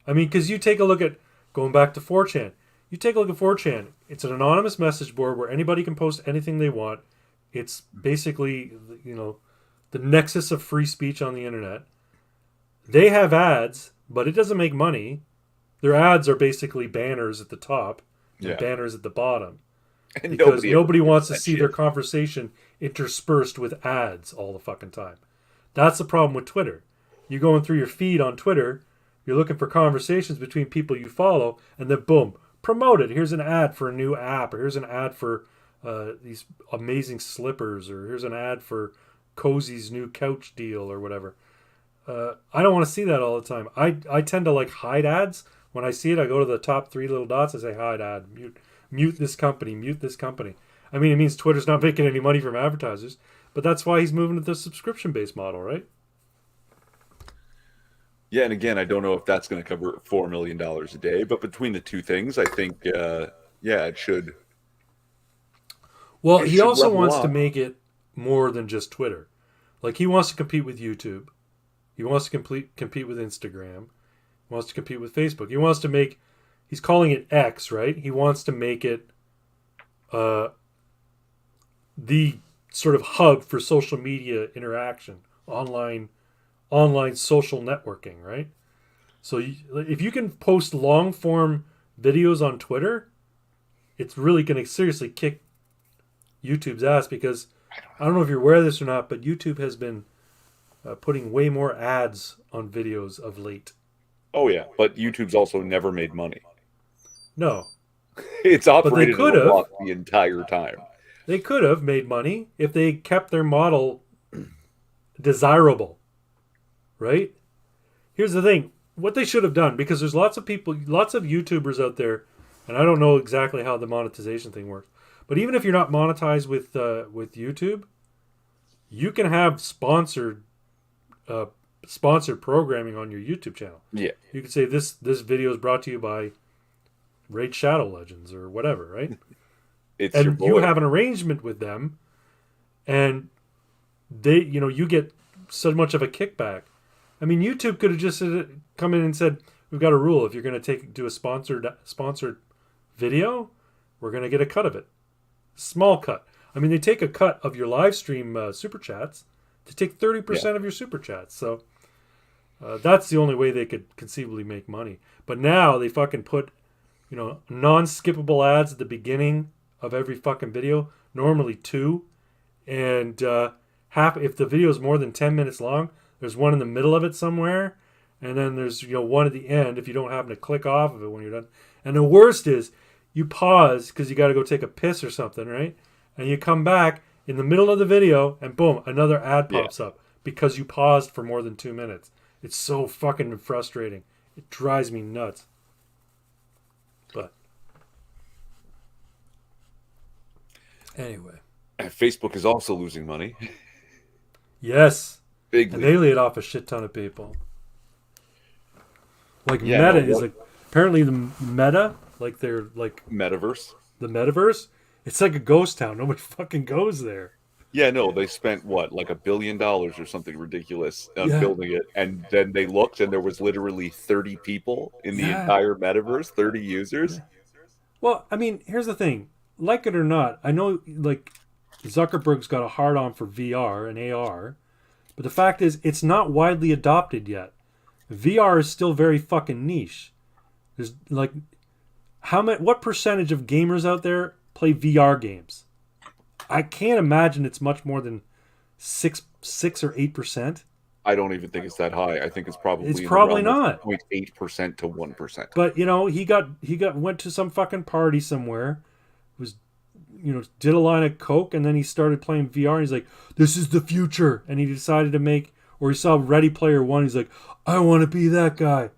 I mean, because you take a look at, going back to 4chan, you take a look at 4chan. It's an anonymous message board where anybody can post anything they want. It's basically, the nexus of free speech on the internet. They have ads, but it doesn't make money. Their ads are basically banners at the top and banners at the bottom. and Because nobody wants to that see shit. their conversation interspersed with ads all the fucking time. That's the problem with Twitter. You're going through your feed on Twitter, you're looking for conversations between people you follow, and then boom, promote it. Here's an ad for a new app, or here's an ad for these amazing slippers, or here's an ad for Cozy's new couch deal, or whatever. I don't want to see that all the time. I tend to hide ads. When I see it, I go to the top 3 little dots. I say hide ad, mute this company, mute this company. I mean, it means Twitter's not making any money from advertisers, but that's why he's moving to the subscription-based model, right? Yeah, and again, I don't know if that's going to cover $4 million a day, but between the two things, I think, it should. Well, It he should also level wants to up. make it more than just Twitter. He wants to compete with YouTube. He wants to compete with Instagram. He wants to compete with Facebook. He wants to make, he's calling it X, right? He wants to make it the sort of hub for social media interaction, online social networking, right? So if you can post long form videos on Twitter, it's really going to seriously kick YouTube's ass, because I don't know if you're aware of this or not, but YouTube has been putting way more ads on videos of late. Oh, yeah, but YouTube's also never made money. No, It's operated could in a have. loss the entire time. they could have made money if they kept their model desirable, right? Here's the thing. What they should have done, because there's lots of YouTubers out there, and I don't know exactly how the monetization thing works, but even if you're not monetized with YouTube, you can have sponsored programming on your YouTube channel. Yeah. You could say this video is brought to you by Raid Shadow Legends or whatever, right? It's your And boy. you have an arrangement with them, and they, you get so much of a kickback. I mean, YouTube could have just come in and said, "We've got a rule. If you're going to do a sponsored video, we're going to get a cut of it, small cut." I mean, they take a cut of your live stream super chats. They take 30% of your super chats. So that's the only way they could conceivably make money. But now they fucking put, non-skippable ads at the beginning of every fucking video, normally 2, and if the video is more than 10 minutes long, there's one in the middle of it somewhere, and then there's one at the end if you don't happen to click off of it when you're done. And the worst is you pause because you got to go take a piss or something, right? And you come back in the middle of the video, and boom, another ad pops up because you paused for more than 2 minutes. It's so fucking frustrating. It drives me nuts. But anyway, Facebook is also losing money. yes, Big. and they laid off a shit ton of people. Like Yeah, Meta no, is apparently the Meta, they're Metaverse. the metaverse. It's like a ghost town. Nobody fucking goes there. Yeah, no, they spent what, like $1 billion or something ridiculous on building it, and then they looked, and there was literally 30 people in the entire metaverse, 30 users. Yeah. Well, I mean, here's the thing. Like it or not, I know Zuckerberg's got a hard on for VR and AR, but the fact is, it's not widely adopted yet. VR is still very fucking niche. There's what percentage of gamers out there play VR games? I can't imagine it's much more than 6 or 8%. I don't even think it's that high. I think it's probably It's probably not 0.8% to 1%. But he went to some fucking party somewhere, did a line of coke, and then he started playing VR. And he's like, "This is the future," and he decided to make. Or he saw Ready Player One. He's like, "I want to be that guy,"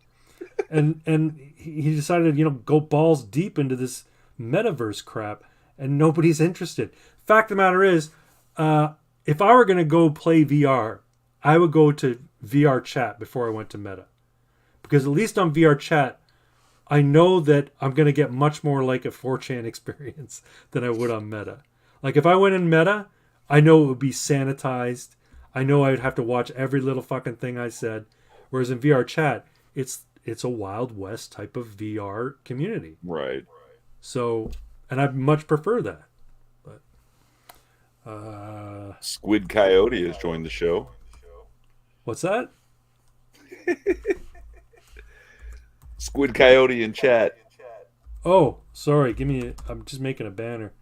and he decided to go balls deep into this metaverse crap, and nobody's interested. Fact of the matter is, if I were going to go play VR, I would go to VR chat before I went to Meta, Because at least on VR chat, I know that I'm going to get much more like a 4chan experience than I would on Meta. Like if I went in Meta, I know it would be sanitized. I know I would have to watch every little fucking thing I said. Whereas in VR chat, it's a Wild West type of VR community. Right. So, and I much prefer that. But Squid Coyote has joined the show. what's that? Squid Coyote in chat. Oh, sorry. I'm just making a banner.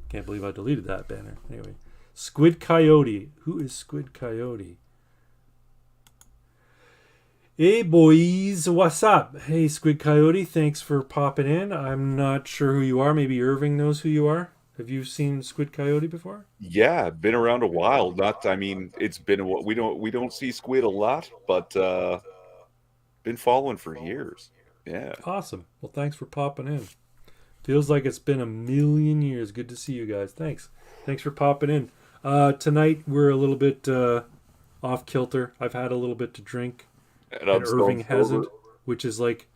Can't believe I deleted that banner. Anyway, Squid Coyote. Who is Squid Coyote? Hey boys, what's up? Hey Squid Coyote, thanks for popping in. I'm not sure who you are. Maybe Irving knows who you are. Have you seen Squid Coyote before? Yeah, been around a while. It's been we don't see squid a lot, but been following for years. Yeah. Awesome. Well, thanks for popping in. Feels like it's been a million years. Good to see you guys. Thanks for popping in. Tonight we're a little bit off kilter. I've had a little bit to drink, And and Irving hasn't, which is like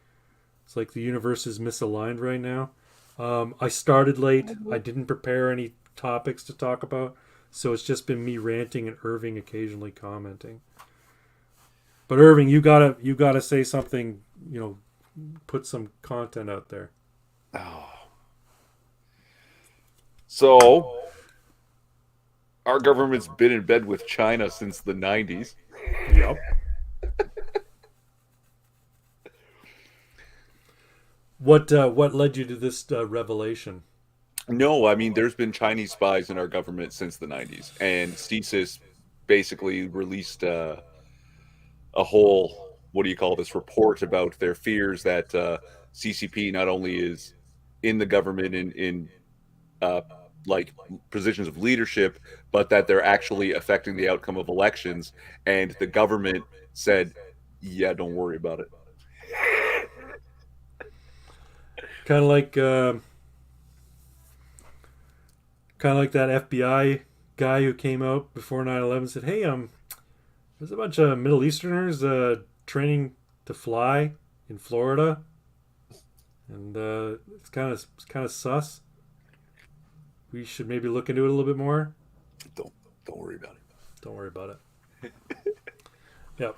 it's like the universe is misaligned right now. I started late. I didn't prepare any topics to talk about, so it's just been me ranting and Irving occasionally commenting. But Irving, you gotta say something. Put some content out there. Oh. So, our government's been in bed with China since the 90s. Yep. What led you to this revelation? No, I mean, there's been Chinese spies in our government since the 90s. And CSIS basically released a whole, what do you call this, report about their fears that CCP not only is in the government in like positions of leadership, but that they're actually affecting the outcome of elections. And the government said, yeah, don't worry about it. Kind of like that FBI guy who came out before 9/11 and said, "Hey, there's a bunch of Middle Easterners training to fly in Florida, and it's kind of sus. We should maybe look into it a little bit more." Don't worry about it. Don't worry about it. Yep.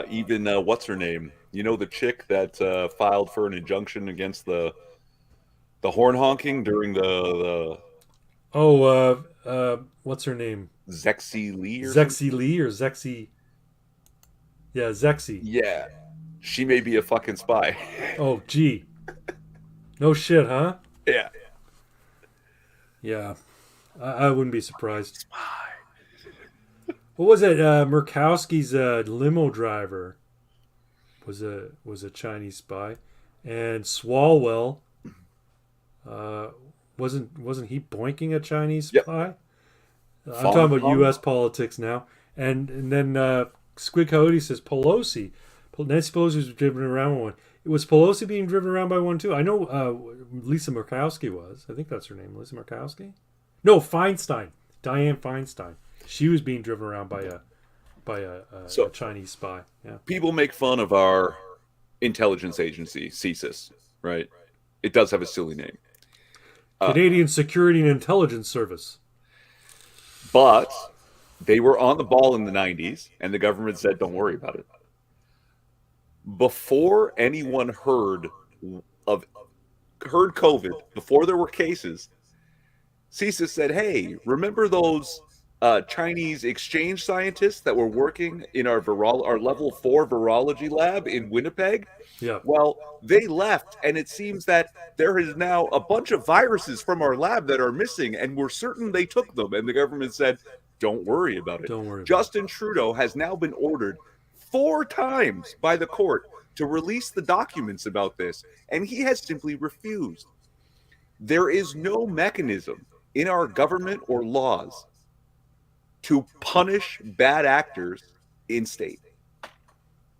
Even what's her name? You know, the chick that filed for an injunction against the horn honking during the what's her name? Zexi Lee or Zexi Lee or Zexi? Yeah, Zexi. Yeah, she may be a fucking spy. Oh, gee. No shit, huh? Yeah. Yeah. I wouldn't be surprised. What was it? Murkowski's limo driver was a Chinese spy, and Swalwell wasn't he boinking a Chinese spy? I'm talking about U.S. politics now, and then Squid Coyote says Pelosi. Nancy Pelosi was driven around by one. Was Pelosi being driven around by one too? I know Lisa Murkowski was. I think that's her name, Lisa Murkowski. No, Feinstein, Dianne Feinstein. She was being driven around by a Chinese spy. Yeah. People make fun of our intelligence agency, CSIS, right? It does have a silly name. Canadian Security and Intelligence Service. But they were on the ball in the 90s, and the government said, don't worry about it. Before anyone heard COVID, before there were cases, CSIS said, hey, remember those Chinese exchange scientists that were working in our level 4 virology lab in Winnipeg? Yeah. Well, they left, and it seems that there is now a bunch of viruses from our lab that are missing, and we're certain they took them. And the government said, don't worry about it. Don't worry. Justin Trudeau has now been ordered 4 times by the court to release the documents about this, and he has simply refused. There is no mechanism in our government or laws to punish bad actors in state.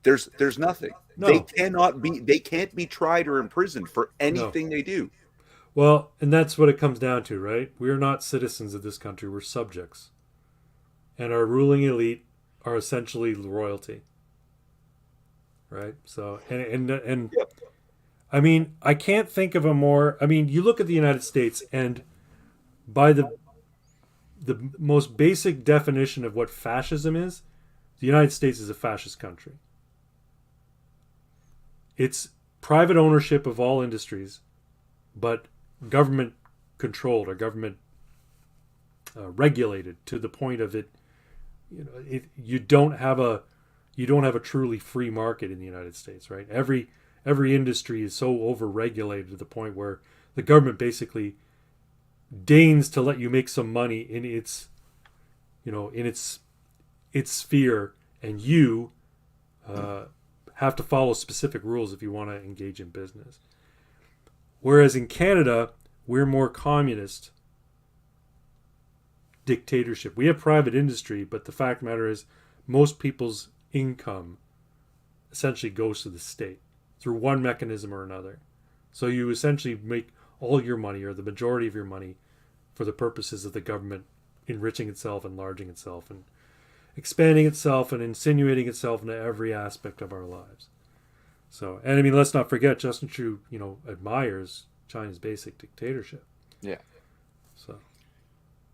There's nothing. No. They can't be tried or imprisoned for anything they do. Well, and that's what it comes down to, right? We're not citizens of this country, we're subjects. and our ruling elite are essentially royalty. Right? So, and Yep. I mean, I can't think of a more. I mean, you look at the United States, and by the most basic definition of what fascism is, the United States is a fascist country. It's private ownership of all industries, but government controlled or government regulated to the point of it. You know, you don't have a truly free market in the United States, right? Every industry is so over-regulated to the point where the government basically deigns to let you make some money in its sphere, and you have to follow specific rules if you want to engage in business. Whereas in Canada, we're more communist dictatorship. We have private industry, but the fact of the matter is most people's income essentially goes to the state through one mechanism or another. So you essentially make all your money, or the majority of your money, for the purposes of the government enriching itself, enlarging itself, and expanding itself, and insinuating itself into every aspect of our lives. So, and I mean, let's not forget, Justin Trudeau, admires China's basic dictatorship. Yeah. So,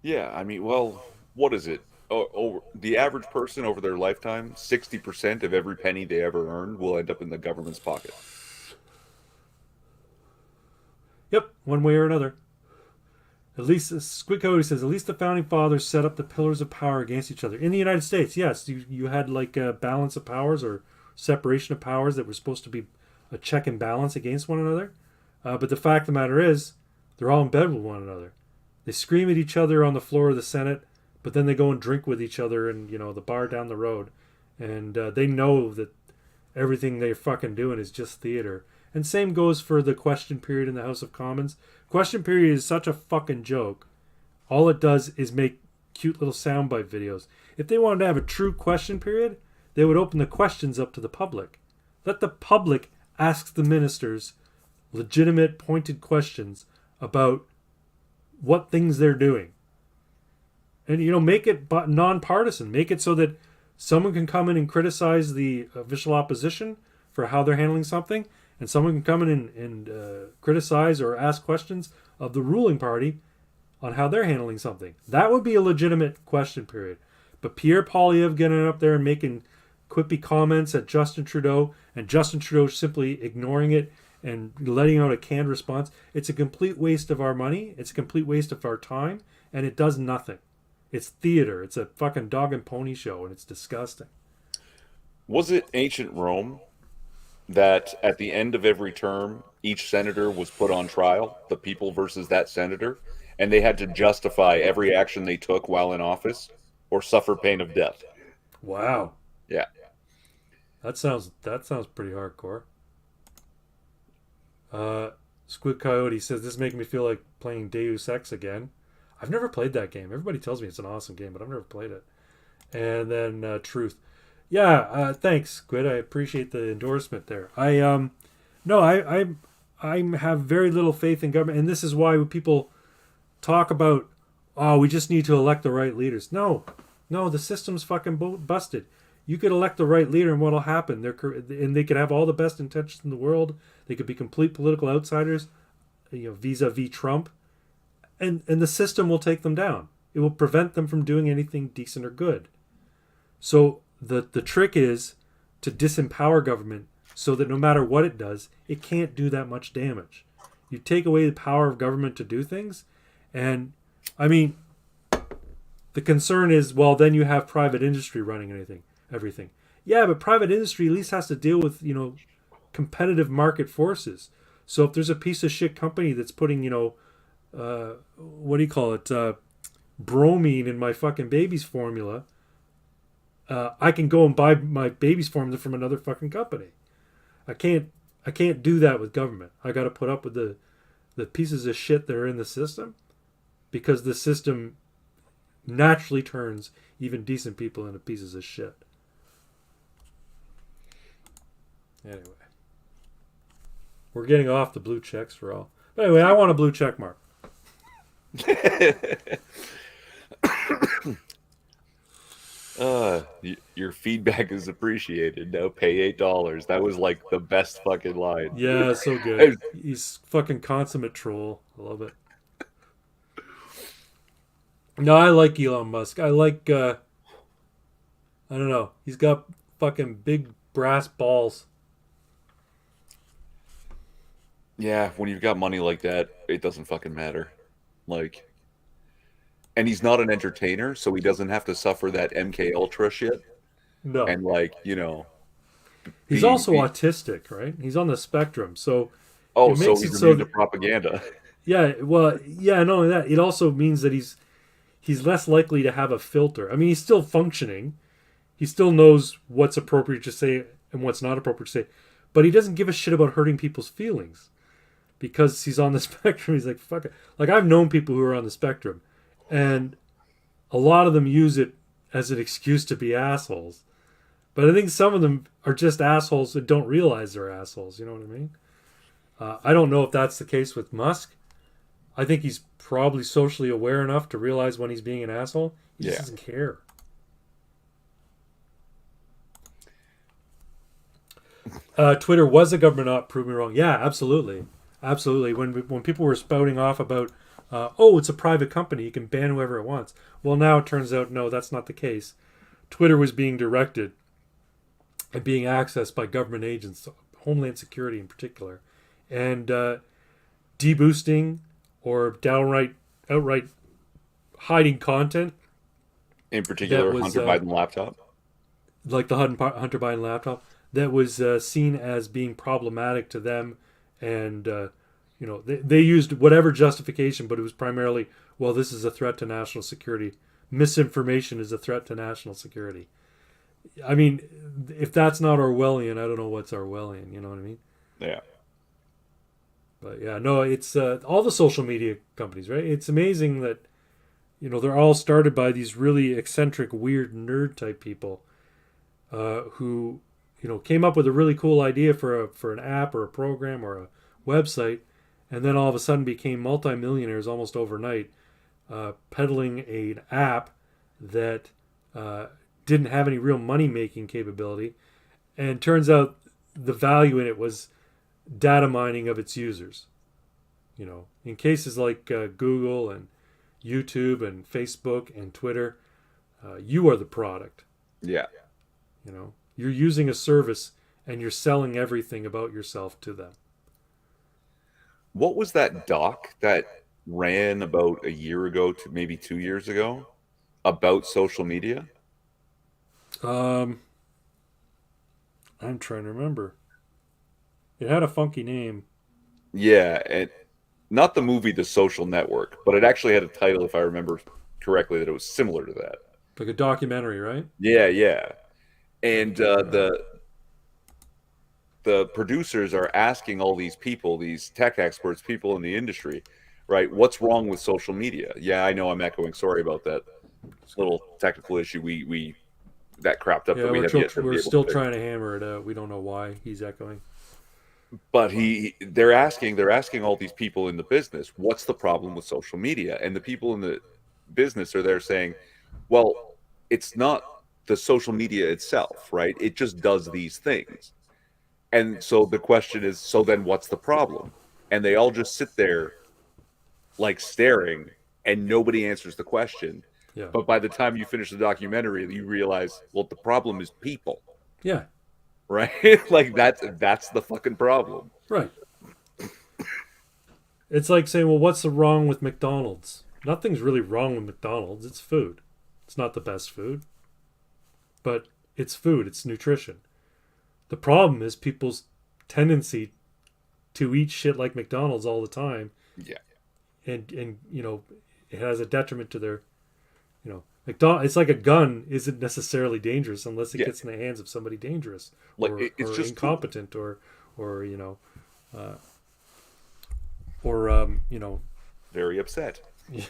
yeah, I mean, well, what is it? The average person over their lifetime, 60% of every penny they ever earn will end up in the government's pocket. yep, one way or another. At least, Squid Coyote says, at least the founding fathers set up the pillars of power against each other. In the United States, yes, you had like a balance of powers or separation of powers that were supposed to be a check and balance against one another. But the fact of the matter is, they're all in bed with one another. They scream at each other on the floor of the Senate, but then they go and drink with each other in, the bar down the road. And they know that everything they're fucking doing is just theater. And same goes for the question period in the House of Commons. Question period is such a fucking joke. All it does is make cute little soundbite videos. If they wanted to have a true question period, they would open the questions up to the public. Let the public ask the ministers legitimate, pointed questions about what things they're doing. And, make it nonpartisan. Make it so that someone can come in and criticize the official opposition for how they're handling something, and someone can come in and criticize or ask questions of the ruling party on how they're handling something. That would be a legitimate question period. But Pierre Poilievre getting up there and making quippy comments at Justin Trudeau, and Justin Trudeau simply ignoring it and letting out a canned response, it's a complete waste of our money, it's a complete waste of our time, and it does nothing. It's theater. It's a fucking dog and pony show, and it's disgusting. Was it ancient Rome that at the end of every term, each senator was put on trial, the people versus that senator, and they had to justify every action they took while in office or suffer pain of death? Wow. Yeah. That sounds pretty hardcore. Squid Coyote says, this is making me feel like playing Deus Ex again. I've never played that game. Everybody tells me it's an awesome game, but I've never played it. And then Truth. Yeah, thanks, Squid. I appreciate the endorsement there. I have very little faith in government, and this is why people talk about, we just need to elect the right leaders. No, the system's fucking busted. You could elect the right leader, and what'll happen? They could have all the best intentions in the world. They could be complete political outsiders, vis-a-vis Trump. And the system will take them down. It will prevent them from doing anything decent or good. So the trick is to disempower government so that no matter what it does, it can't do that much damage. You take away the power of government to do things, and I mean, the concern is, well, then you have private industry running everything. Yeah, but private industry at least has to deal with, competitive market forces. So if there's a piece of shit company that's putting, what do you call it? Bromine in my fucking baby's formula. I can go and buy my baby's formula from another fucking company. I can't do that with government. I got to put up with the pieces of shit that are in the system, because the system naturally turns even decent people into pieces of shit. Anyway, we're getting off the blue checks for all. But anyway, I want a blue check mark. Your feedback is appreciated. Now pay $8. That was like the best fucking line. Yeah, so good. He's fucking consummate troll. I love it. No, I like Elon Musk. I like, I don't know. He's got fucking big brass balls. Yeah, when you've got money like that, it doesn't fucking matter. Like, and he's not an entertainer, so he doesn't have to suffer that MK Ultra shit. No. And like, you know, He's also autistic, right? He's on the spectrum. So oh, it so makes he's it so immune to that, propaganda. yeah, well, yeah, not only that, it also means that he's less likely to have a filter. I mean, he's still functioning. He still knows what's appropriate to say and what's not appropriate to say, but he doesn't give a shit about hurting people's feelings because he's on the spectrum. He's like, fuck it. Like, I've known people who are on the spectrum, and a lot of them use it as an excuse to be assholes. But I think some of them are just assholes that don't realize they're assholes. You know what I mean? I don't know if that's the case with Musk. I think he's probably socially aware enough to realize when he's being an asshole. He just doesn't care. Twitter was a government op. Prove me wrong. Yeah, absolutely. Absolutely. When people were spouting off about, oh, it's a private company, you can ban whoever it wants. Well, now it turns out, no, that's not the case. Twitter was being directed and being accessed by government agents, Homeland Security in particular, and deboosting or outright hiding content. In particular, was, Hunter Biden laptop. Like the Hunter Biden laptop, that was seen as being problematic to them, and they used whatever justification, but it was primarily, well, this is a threat to national security. Misinformation is a threat to national security. I mean, if that's not Orwellian, I don't know what's Orwellian. You know what I mean? Yeah. But yeah, no, it's all the social media companies, right? It's amazing that, they're all started by these really eccentric, weird nerd type people who, came up with a really cool idea for an app or a program or a website, and then all of a sudden became multimillionaires almost overnight, peddling an app that didn't have any real money-making capability, and turns out the value in it was data mining of its users. In cases like Google and YouTube and Facebook and Twitter, you are the product. Yeah. You're using a service and you're selling everything about yourself to them. What was that doc that ran about a year ago to maybe 2 years ago about social media? I'm trying to remember. It had a funky name. Yeah, and not the movie The Social Network, but it actually had a title, if I remember correctly, that it was similar to that. Like a documentary, right? Yeah, yeah. And the producers are asking all these people, these tech experts, people in the industry, right? What's wrong with social media? Yeah, I know I'm echoing. Sorry about that little technical issue we that cropped up. Yeah, that we're still trying to hammer it out. We don't know why he's echoing. But they're asking all these people in the business, what's the problem with social media? And the people in the business are there saying, well, it's not the social media itself, right? It just does these things. And so the question is, so then what's the problem? And they all just sit there like staring, and nobody answers the question. Yeah. But by the time you finish the documentary, you realize, well, the problem is people. Yeah. Right? Like that's the fucking problem. Right. It's like saying, well, what's wrong with McDonald's? Nothing's really wrong with McDonald's. It's food. It's not the best food, but it's food. It's nutrition. The problem is people's tendency to eat shit like McDonald's all the time. Yeah. And it has a detriment to their, McDonald's. It's like a gun isn't necessarily dangerous unless it gets in the hands of somebody dangerous, like or, it's or just incompetent, or very upset.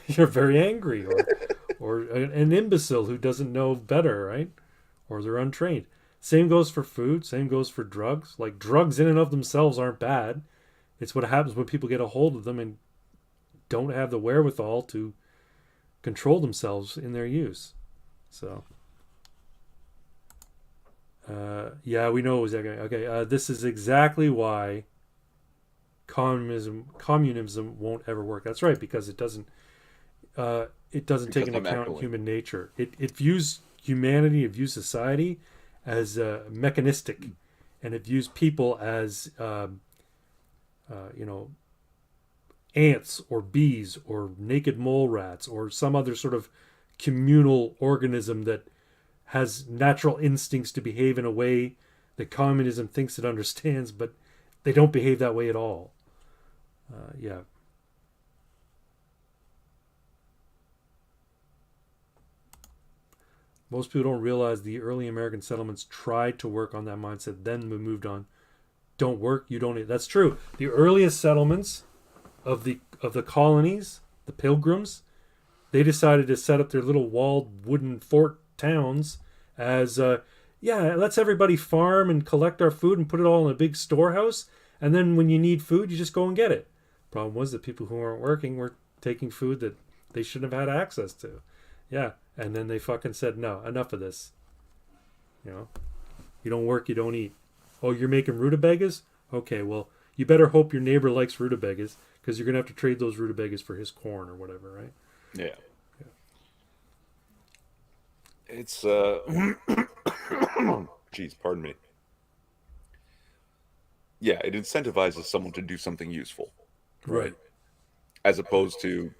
You're very angry, or an imbecile who doesn't know better, right? Or they're untrained. Same goes for food. Same goes for drugs. Like, drugs in and of themselves aren't bad. It's what happens when people get a hold of them and don't have the wherewithal to control themselves in their use. So Yeah, we know it was okay. This is exactly why communism won't ever work. That's right, because it doesn't take into I'm account echoing. human nature. It views humanity, it views society as mechanistic, and it views people as you know, ants or bees or naked mole rats or some other sort of communal organism that has natural instincts to behave in a way that communism thinks it understands, but they don't behave that way at all. Yeah. Most people don't realize the early American settlements tried to work on that mindset, then we moved on. Don't work, you don't. That's true. The earliest settlements of the colonies, the Pilgrims, they decided to set up their little walled wooden fort towns as yeah, let's everybody farm and collect our food and put it all in a big storehouse, and then when you need food, you just go and get it. Problem was that people who weren't working were taking food that they shouldn't have had access to. Yeah, and then they fucking said, no, enough of this. You know, you don't work, you don't eat. Oh, you're making rutabagas? Okay, well, you better hope your neighbor likes rutabagas, because you're going to have to trade those rutabagas for his corn or whatever, right? Yeah. It's geez, pardon me. Yeah, it incentivizes someone to do something useful, Right. as opposed to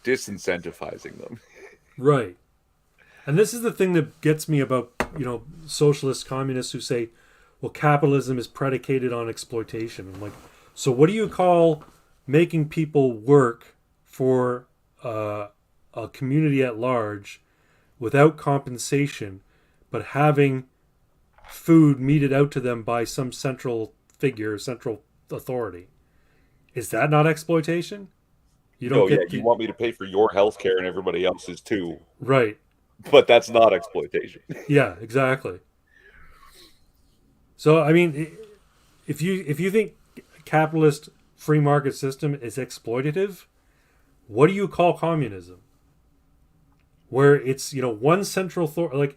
disincentivizing them. Right. And this is the thing that gets me about, socialists, communists who say, well, capitalism is predicated on exploitation. I'm like, so what do you call making people work for a community at large without compensation, but having food meted out to them by some central figure, central authority? Is that not exploitation? You don't Yeah, you want me to pay for your health care and everybody else's too, right. but that's not exploitation. Yeah, exactly. So I mean, if you think capitalist free market system is exploitative, what do you call communism? Where it's one central like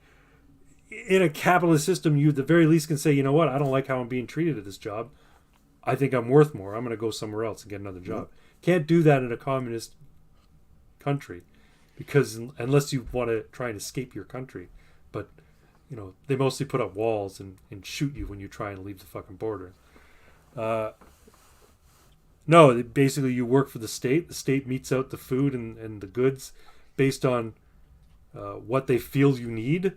in a capitalist system, you at the very least can say, you know what, I don't like how I'm being treated at this job. I think I'm worth more. I'm going to go somewhere else and get another job. Mm-hmm. Can't do that in a communist country, because unless you want to try and escape your country, but they mostly put up walls and shoot you when you try and leave the fucking border. No, basically you work for the state. The state metes out the food and the goods based on what they feel you need,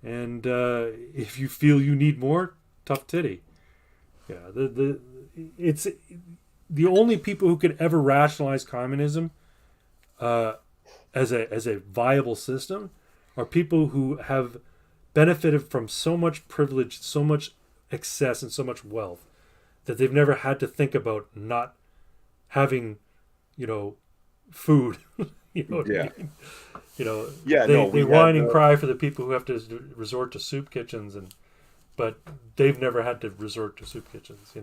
and if you feel you need more, tough titty. Yeah, it's the only people who could ever rationalize communism as a viable system are people who have benefited from so much privilege, so much excess, and so much wealth that they've never had to think about not having, food. Yeah. I mean? Yeah, they whine and cry for the people who have to resort to soup kitchens, but they've never had to resort to soup kitchens.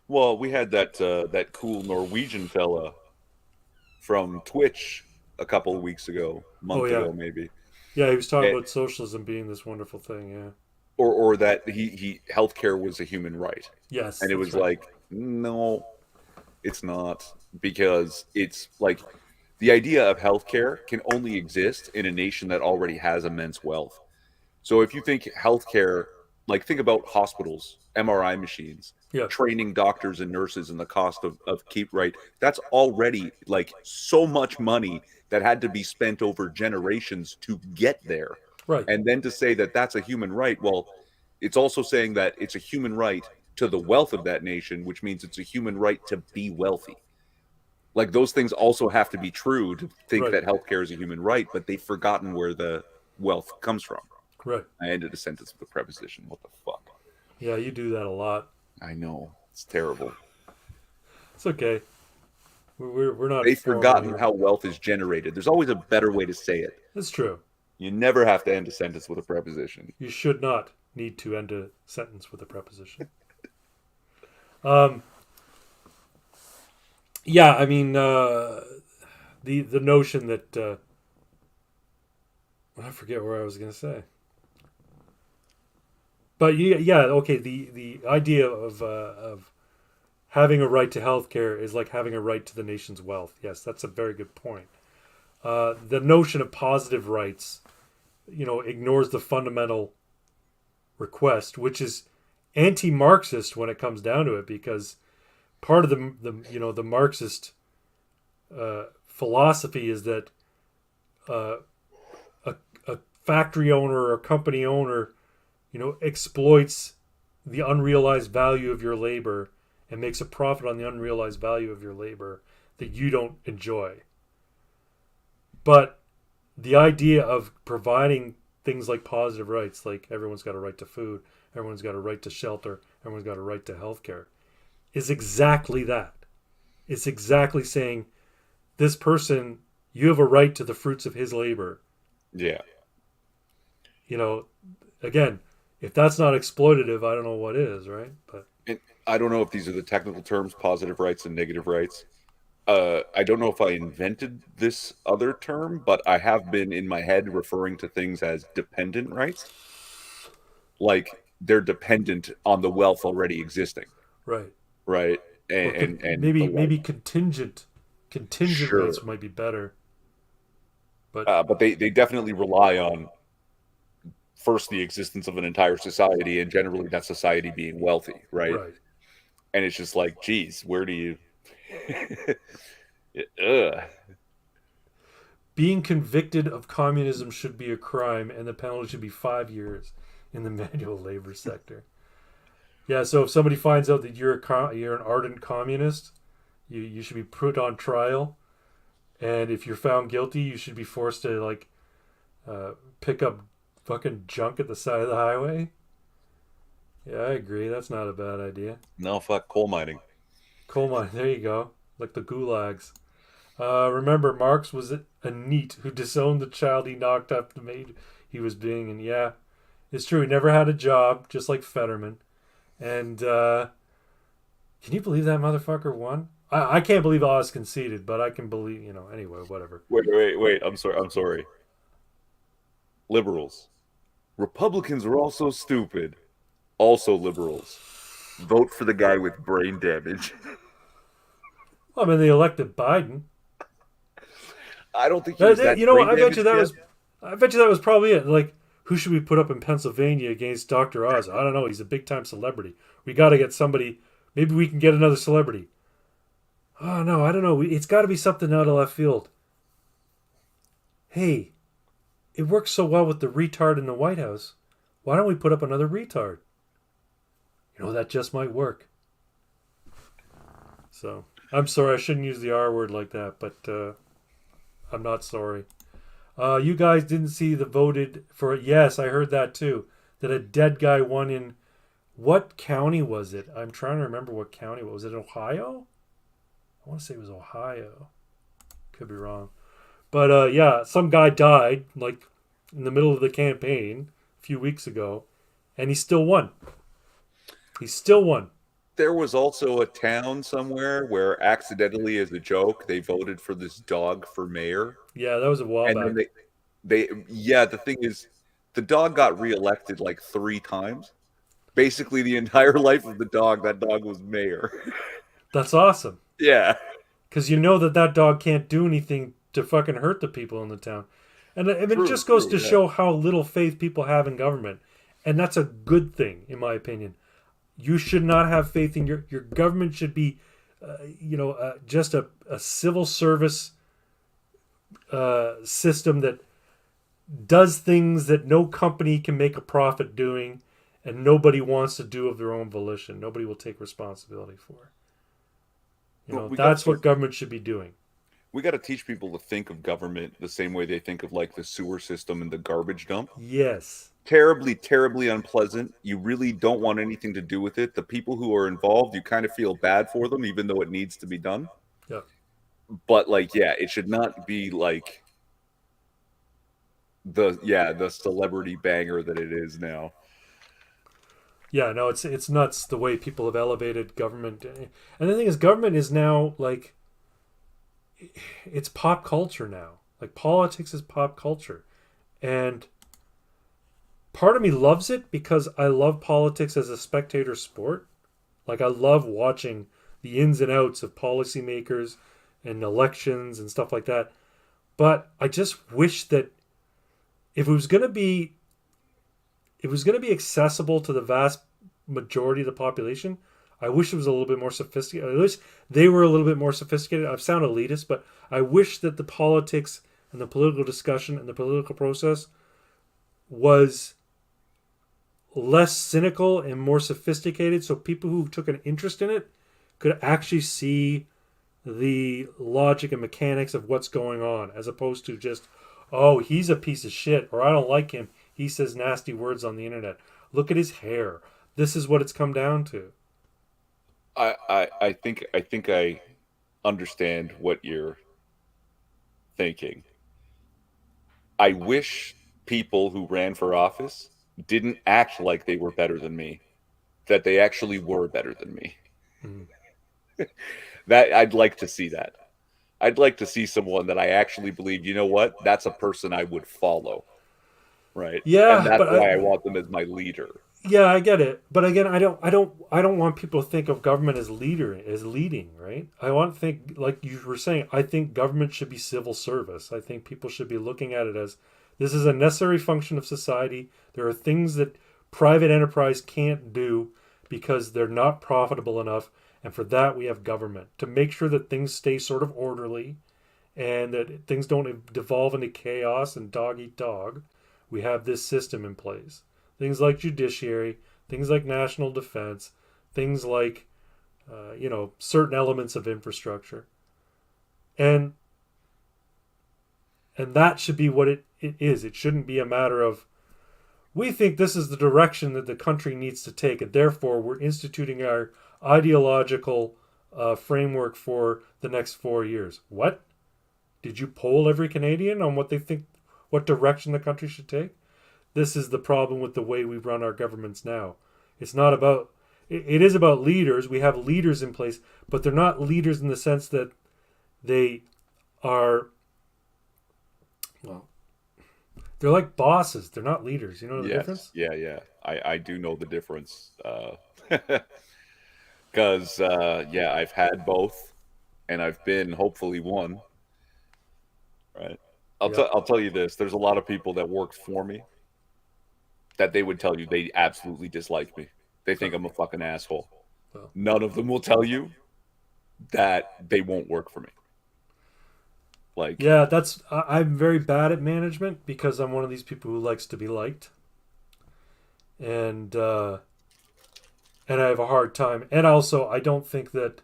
Well, we had that cool Norwegian fella from Twitch a couple of weeks ago, month ago maybe. Yeah, he was talking about socialism being this wonderful thing. Yeah. Or that he healthcare was a human right. Yes. And it was like, no, it's not, because it's like the idea of healthcare can only exist in a nation that already has immense wealth. So if you think healthcare, like think about hospitals, MRI machines, training doctors and nurses, and the cost of keep right. That's already like so much money that had to be spent over generations to get there. Right. And then to say that that's a human right, well, it's also saying that it's a human right to the wealth of that nation, which means it's a human right to be wealthy. Like those things also have to be true to think that healthcare is a human right, but they've forgotten where the wealth comes from. Right. I ended a sentence with a preposition. What the fuck? Yeah, you do that a lot. I know. It's terrible. It's okay. We're not. They've forgotten how wealth is generated. There's always a better way to say it. That's true. You never have to end a sentence with a preposition. You should not need to end a sentence with a preposition. Yeah, I mean, the notion that I forget where I was going to say. But yeah, okay. The idea of having a right to health care is like having a right to the nation's wealth. Yes, that's a very good point. The notion of positive rights, ignores the fundamental request, which is anti-Marxist when it comes down to it, because part of the Marxist philosophy is that uh, a factory owner or a company owner, exploits the unrealized value of your labor and makes a profit on the unrealized value of your labor that you don't enjoy. But the idea of providing things like positive rights, like everyone's got a right to food, everyone's got a right to shelter, everyone's got a right to healthcare, is exactly that. It's exactly saying this person, you have a right to the fruits of his labor. Yeah. Again, if that's not exploitative, I don't know what is, right? But And I don't know if these are the technical terms, positive rights and negative rights. I don't know if I invented this other term, but I have been in my head referring to things as dependent rights. Like they're dependent on the wealth already existing, right. right? Or And the maybe like. contingent Sure. rights might be better. But But they definitely rely on first the existence of an entire society and generally that society being wealthy, right? right. And it's just like, geez, where do you Ugh. Being convicted of communism should be a crime, and the penalty should be 5 years in the manual labor sector. Yeah, so if somebody finds out that you're an ardent communist, you should be put on trial, and if you're found guilty, you should be forced to pick up fucking junk at the side of the highway. Yeah, I agree. That's not a bad idea. No, fuck coal mining. Coal mine. There you go. Like the gulags. Remember, Marx was a NEET who disowned the child he knocked up the maid he was being. And yeah, it's true. He never had a job, just like Fetterman. And can you believe that motherfucker won? I can't believe Oz conceded, but I can believe, anyway, whatever. Wait. I'm sorry. Liberals. Republicans are also stupid. Also liberals. Vote for the guy with brain damage. Well, I mean, they elected Biden. I don't think he was that You know what? brain damaged yet. I bet you that was probably it. Like, who should we put up in Pennsylvania against Dr. Oz? I don't know. He's a big time celebrity. We got to get somebody. Maybe we can get another celebrity. Oh no, I don't know. It's got to be something out of left field. Hey, it works so well with the retard in the White House. Why don't we put up another retard? That just might work. So, I'm sorry. I shouldn't use the R word like that, but I'm not sorry. You guys didn't see the voted for it. Yes, I heard that too. That a dead guy won in, what county was it? I'm trying to remember what county. Was it Ohio? I want to say it was Ohio. Could be wrong. But yeah, some guy died like in the middle of the campaign a few weeks ago, and he still won. He still won. There was also a town somewhere where accidentally, as a joke, they voted for this dog for mayor. Yeah, that was a while And back. then the thing is, the dog got reelected like 3 times. Basically, the entire life of the dog, that dog was mayor. That's awesome. Yeah. Because that dog can't do anything to fucking hurt the people in the town. And I mean, it just goes to show how little faith people have in government. And that's a good thing, in my opinion. You should not have faith in your government. Should be, just a civil service system that does things that no company can make a profit doing, and nobody wants to do of their own volition. Nobody will take responsibility for. That's what government should be doing. We got to teach people to think of government the same way they think of like the sewer system and the garbage dump. Yes. Terribly, terribly unpleasant. You really don't want anything to do with it. The people who are involved, you kind of feel bad for them, even though it needs to be done. Yeah. But it should not be like the celebrity banger that it is now. Yeah, no, it's nuts the way people have elevated government. And the thing is, government is now like, it's pop culture now. Like, politics is pop culture. And part of me loves it because I love politics as a spectator sport. Like, I love watching the ins and outs of policymakers and elections and stuff like that. But I just wish that if it was going to be accessible to the vast majority of the population, I wish it was a little bit more sophisticated. I wish they were a little bit more sophisticated. I sound elitist, but I wish that the politics and the political discussion and the political process was less cynical and more sophisticated, so people who took an interest in it could actually see the logic and mechanics of what's going on, as opposed to just, oh, he's a piece of shit, or I don't like him, he says nasty words on the internet. Look at his hair. This is what it's come down to. I think I understand what you're thinking. I wish people who ran for office didn't act like they were better than me, that they actually were better than me. That I'd like to see that. I'd like to see someone that I actually believe, you know what, that's a person I would follow. Right. Yeah, and that's but why I want them as my leader. Yeah, I get it, but again, I don't want people to think of government as leading, right? I want to think, like you were saying, I think government should be civil service. I think people should be looking at it as this is a necessary function of society. There are things that private enterprise can't do because they're not profitable enough, and for that we have government to make sure that things stay sort of orderly, and that things don't devolve into chaos and dog eat dog. We have this system in place. Things like judiciary, things like national defense, things like, certain elements of infrastructure. And that should be what it is. It shouldn't be a matter of, we think this is the direction that the country needs to take, and therefore we're instituting our ideological framework for the next 4 years. What? Did you poll every Canadian on what they think, what direction the country should take? This is the problem with the way we run our governments now. It's not about, it is about leaders. We have leaders in place, but they're not leaders in the sense that they are, well, they're like bosses. They're not leaders. You know the difference? Yeah. I do know the difference. Because, I've had both, and I've been hopefully one. Right. I'll tell you this. There's a lot of people that worked for me that they would tell you they absolutely dislike me. They think I'm a fucking asshole. Well. None of them will tell you that they won't work for me. Like, yeah, I'm very bad at management because I'm one of these people who likes to be liked. And I have a hard time. And also, I don't think that,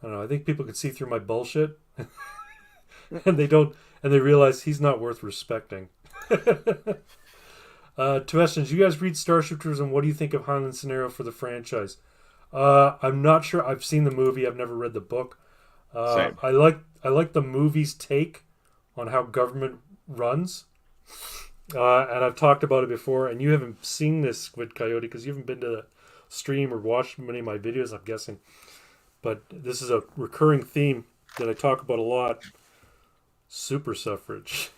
I don't know, I think people can see through my bullshit. and they realize he's not worth respecting. Two questions. You guys read Starship Troopers, and what do you think of Highland Scenario for the franchise? I'm not sure. I've seen the movie. I've never read the book. Same. I like the movie's take on how government runs. And I've talked about it before, and you haven't seen this, Squid Coyote, because you haven't been to the stream or watched many of my videos, I'm guessing. But this is a recurring theme that I talk about a lot. Super suffrage.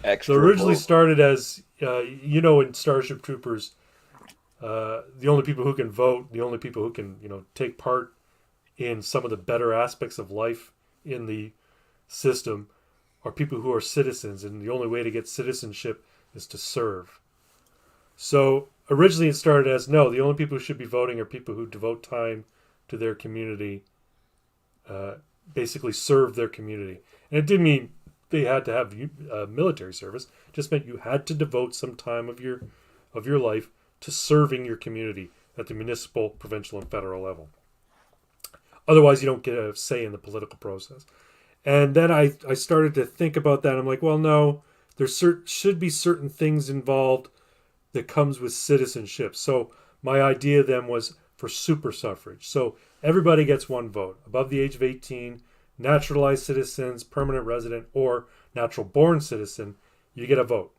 Extra So originally vote. started as, in Starship Troopers, the only people who can vote, the only people who can, take part in some of the better aspects of life in the system are people who are citizens, and the only way to get citizenship is to serve. So originally it started as, no, the only people who should be voting are people who devote time to their community, basically serve their community. And it didn't mean they had to have military service. It just meant you had to devote some time of your life to serving your community at the municipal, provincial, and federal level. Otherwise, you don't get a say in the political process. And then I started to think about that. I'm like, well, no, there should be certain things involved that comes with citizenship. So my idea then was for super suffrage. So everybody gets one vote. Above the age of 18, naturalized citizens, permanent resident, or natural born citizen, you get a vote.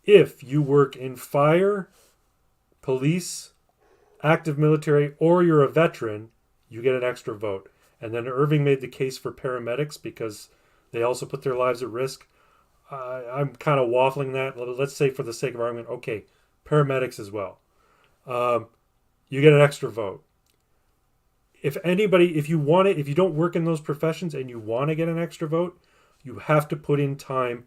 If you work in fire, police, active military, or you're a veteran, you get an extra vote. And then Irving made the case for paramedics because they also put their lives at risk. I'm kind of waffling that. Let's say for the sake of argument, okay, paramedics as well. You get an extra vote. If you want it, if you don't work in those professions and you want to get an extra vote, you have to put in time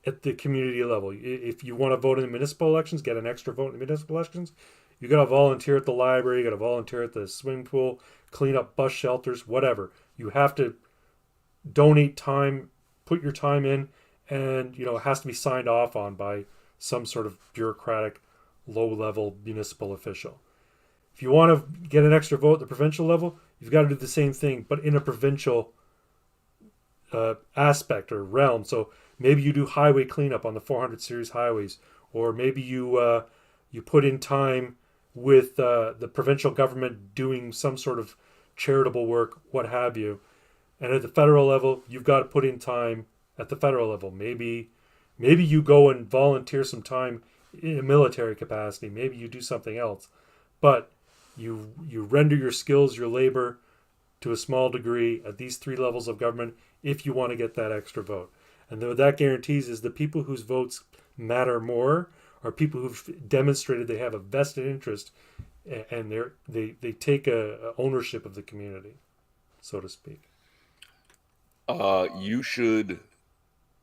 at the community level. If you want to vote in the municipal elections, get an extra vote in the municipal elections. You got to volunteer at the library. You got to volunteer at the swimming pool, clean up bus shelters, whatever. You have to donate time, put your time in, and it has to be signed off on by some sort of bureaucratic, low-level municipal official. If you want to get an extra vote at the provincial level, you've got to do the same thing, but in a provincial aspect or realm. So maybe you do highway cleanup on the 400 series highways, or maybe you put in time with the provincial government doing some sort of charitable work, what have you. And at the federal level, you've got to put in time at the federal level. Maybe you go and volunteer some time in a military capacity. Maybe you do something else, but you render your skills, your labor, to a small degree at these three levels of government if you want to get that extra vote. And what that guarantees is the people whose votes matter more are people who've demonstrated they have a vested interest and they take a ownership of the community, so to speak. You should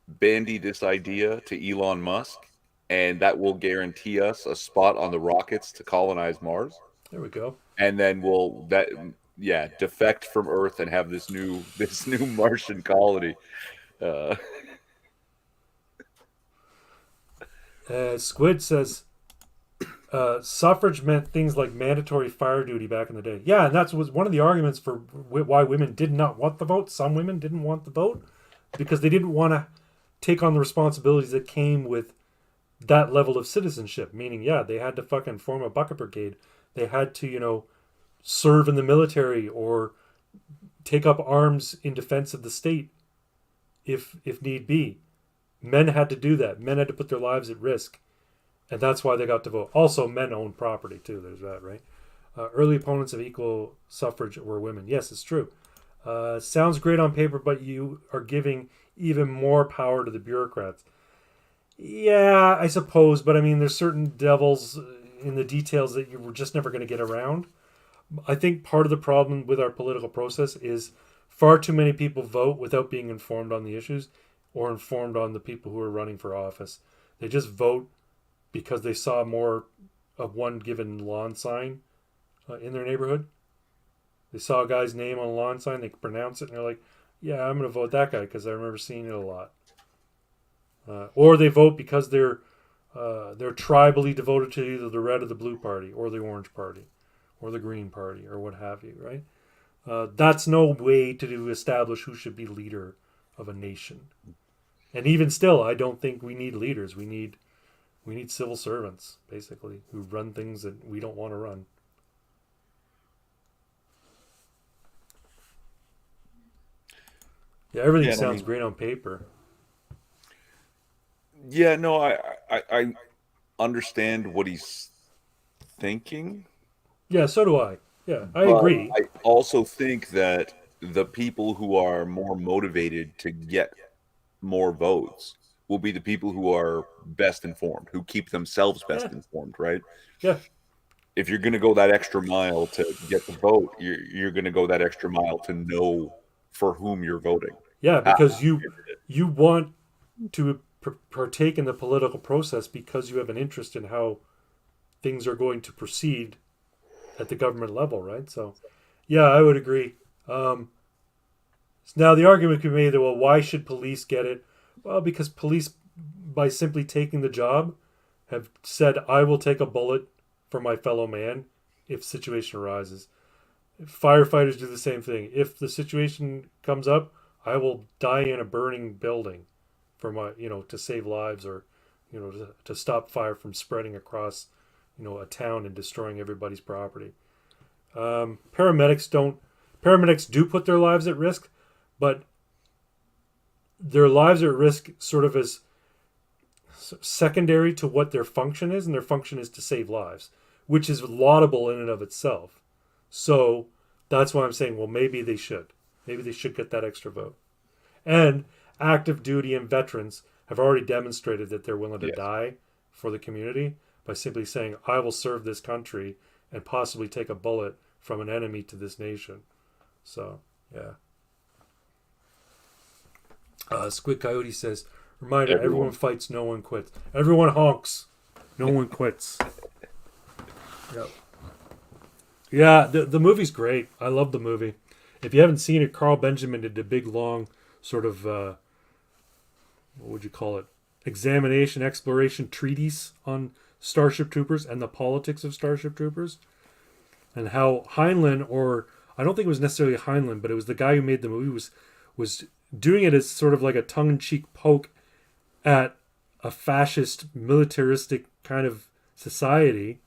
bandy this idea to Elon Musk, and that will guarantee us a spot on the rockets to colonize Mars. There we go. And then we'll defect from Earth and have this new Martian colony. Squid says suffrage meant things like mandatory fire duty back in the day. Yeah, and that was one of the arguments for why women did not want the vote. Some women didn't want the vote because they didn't want to take on the responsibilities that came with that level of citizenship. Meaning, they had to fucking form a bucket brigade. They had to, serve in the military or take up arms in defense of the state if need be. Men had to do that. Men had to put their lives at risk. And that's why they got to vote. Also, men own property, too. There's that, right? Early opponents of equal suffrage were women. Yes, it's true. Sounds great on paper, but you are giving even more power to the bureaucrats. Yeah, I suppose. But, I mean, there's certain devils in the details that you were just never going to get around. I think part of the problem with our political process is far too many people vote without being informed on the issues or informed on the people who are running for office. They just vote because they saw more of one given lawn sign in their neighborhood. They saw a guy's name on a lawn sign, they pronounce it, and they're like, yeah, I'm going to vote that guy because I remember seeing it a lot. Or they vote because they're tribally devoted to either the red or the blue party or the orange party or the green party or what have you, right? That's no way to establish who should be leader of a nation. And even still, I don't think we need leaders. We need civil servants, basically, who run things that we don't want to run. Yeah, everything sounds great on paper. Yeah, no, I understand what he's thinking. Yeah, so do I. Yeah, I agree. I also think that the people who are more motivated to get more votes will be the people who are best informed, who keep themselves best informed, right? Yeah. If you're going to go that extra mile to get the vote, you're going to go that extra mile to know for whom you're voting. Yeah, because you want to partake in the political process because you have an interest in how things are going to proceed at the government level, right? So, yeah, I would agree. Now, the argument can be made that, well, why should police get it? Well, because police, by simply taking the job, have said, I will take a bullet for my fellow man if situation arises. Firefighters do the same thing. If the situation comes up, I will die in a burning building for my, to save lives or, to stop fire from spreading across, a town and destroying everybody's property. Paramedics do put their lives at risk, but their lives are at risk sort of as secondary to what their function is, and their function is to save lives, which is laudable in and of itself. So that's why I'm saying, well, maybe they should. Maybe they should get that extra vote. And active duty and veterans have already demonstrated that they're willing to Yes. die for the community by simply saying, I will serve this country and possibly take a bullet from an enemy to this nation. So, yeah. Squid Coyote says, reminder, everyone fights, no one quits. Everyone honks, no one quits. Yep. Yeah, the movie's great. I love the movie. If you haven't seen it, Carl Benjamin did a big, long sort of, what would you call it? Examination, exploration treatise on Starship Troopers and the politics of Starship Troopers. And how Heinlein, or I don't think it was necessarily Heinlein, but it was the guy who made the movie, was doing it as sort of like a tongue-in-cheek poke at a fascist, militaristic kind of society,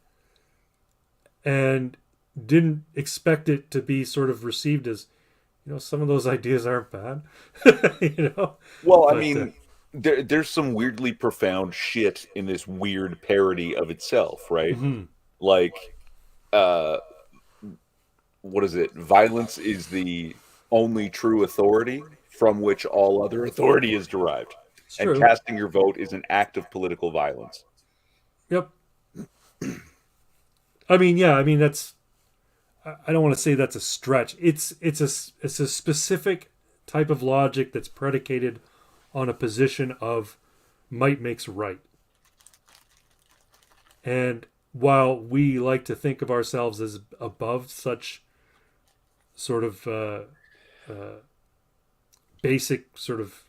and didn't expect it to be sort of received as, some of those ideas aren't bad. Well, I mean, there's some weirdly profound shit in this weird parody of itself, right? Mm-hmm. Like, what is it? Violence is the only true authority from which all other authority is derived. And casting your vote is an act of political violence. Yep. I mean, that's, I don't want to say that's a stretch. It's a specific type of logic that's predicated on a position of might makes right. And while we like to think of ourselves as above such sort of basic sort of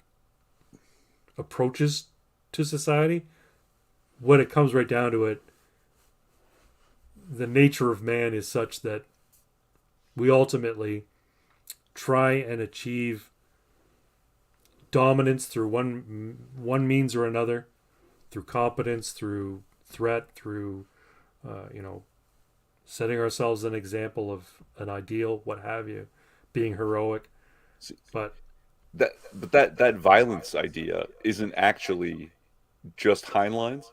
approaches to society, when it comes right down to it, the nature of man is such that we ultimately try and achieve dominance through one means or another, through competence, through threat, through setting ourselves an example of an ideal, what have you, being heroic. But that violence idea isn't actually just Heinlein's.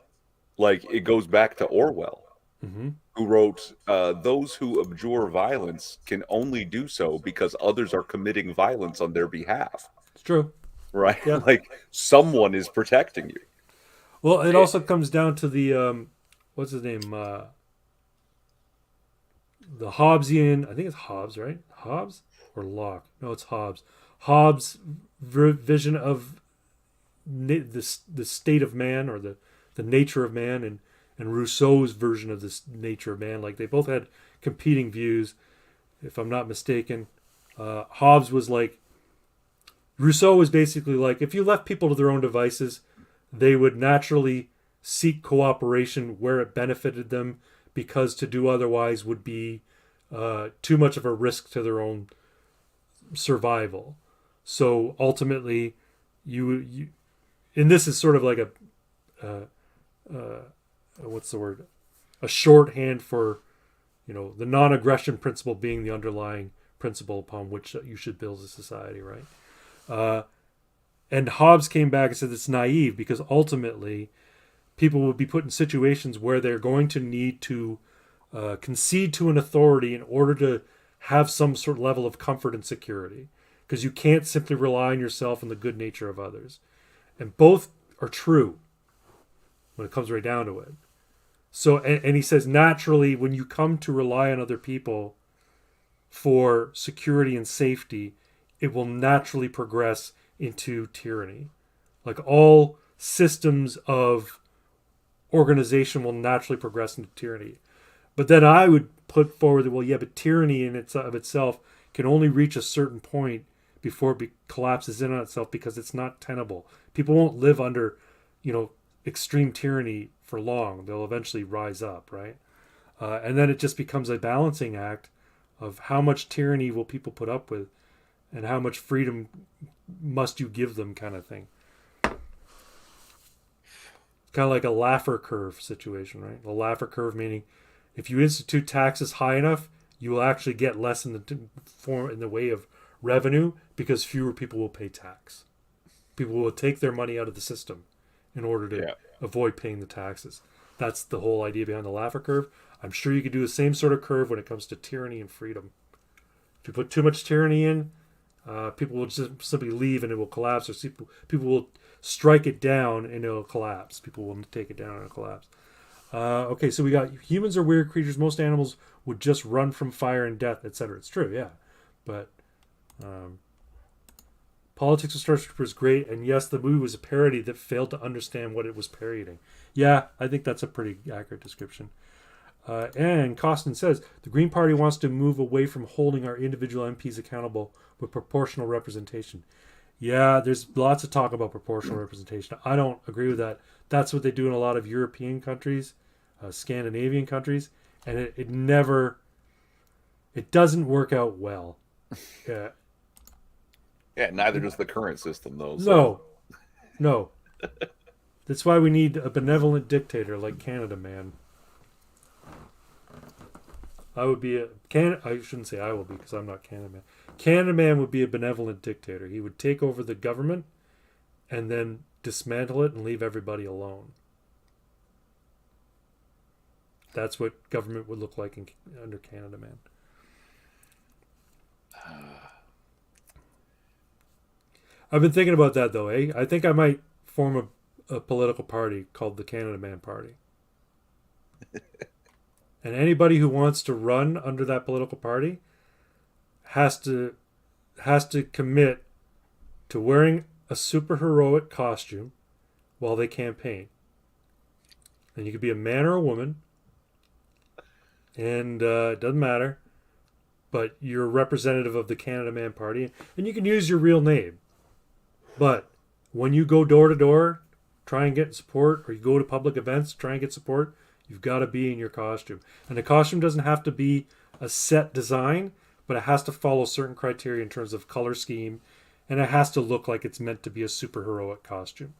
Like, it goes back to Orwell, who wrote, those who abjure violence can only do so because others are committing violence on their behalf. It's true. Right? Yeah. Like, someone is protecting you. Well, it also comes down to the, what's his name? The Hobbesian, I think it's Hobbes, right? Hobbes or Locke? No, it's Hobbes. Hobbes' vision of the state of man, or the nature of man, and Rousseau's version of this nature of man. Like, they both had competing views, if I'm not mistaken. Hobbes was like, Rousseau was basically like, if you left people to their own devices, they would naturally seek cooperation where it benefited them, because to do otherwise would be too much of a risk to their own survival. So ultimately, you and this is sort of like what's the word? A shorthand for, the non-aggression principle being the underlying principle upon which you should build a society, right? And Hobbes came back and said it's naive, because ultimately people will be put in situations where they're going to need to concede to an authority in order to have some sort of level of comfort and security, because you can't simply rely on yourself and the good nature of others. And both are true when it comes right down to it. So, and he says, naturally, when you come to rely on other people for security and safety, it will naturally progress into tyranny. Like, all systems of organization will naturally progress into tyranny. But then I would put forward that, well, yeah, but tyranny in itself can only reach a certain point before it collapses in on itself, because it's not tenable. People won't live under, extreme tyranny for long. They'll eventually rise up, right? And then it just becomes a balancing act of how much tyranny will people put up with, and how much freedom must you give them, kind of thing. Kind of like a Laffer curve situation, right? The Laffer curve meaning, if you institute taxes high enough, you will actually get less in the way of revenue, because fewer people will pay tax. People will take their money out of the system in order to avoid paying the taxes. That's the whole idea behind the Laffer curve. I'm sure you could do the same sort of curve when it comes to tyranny and freedom. If you put too much tyranny in, people will just simply leave and it will collapse, or people will strike it down and it'll collapse. People will take it down and it'll collapse. Okay, so we got humans are weird creatures. Most animals would just run from fire and death, etc. It's true, yeah. But Politics of Starship Troopers is great, and yes, the movie was a parody that failed to understand what it was parodying. Yeah, I think that's a pretty accurate description. And Costin says, the Green Party wants to move away from holding our individual MPs accountable with proportional representation. Yeah, there's lots of talk about proportional representation. I don't agree with that. That's what they do in a lot of European countries, Scandinavian countries, and it doesn't work out well. Yeah. Yeah, neither does the current system, though. So. No. That's why we need a benevolent dictator like Canada Man. I shouldn't say I will be because I'm not Canada Man. Canada Man would be a benevolent dictator. He would take over the government and then dismantle it and leave everybody alone. That's what government would look like under Canada Man. I've been thinking about that though, eh? I think I might form a political party called the Canada Man Party. And anybody who wants to run under that political party has to commit to wearing a superheroic costume while they campaign. And you could be a man or a woman, and it doesn't matter, but you're a representative of the Canada Man Party, and you can use your real name. But when you go door to door, try and get support, or you go to public events, try and get support, you've got to be in your costume. And the costume doesn't have to be a set design, but it has to follow certain criteria in terms of color scheme, and it has to look like it's meant to be a superheroic costume.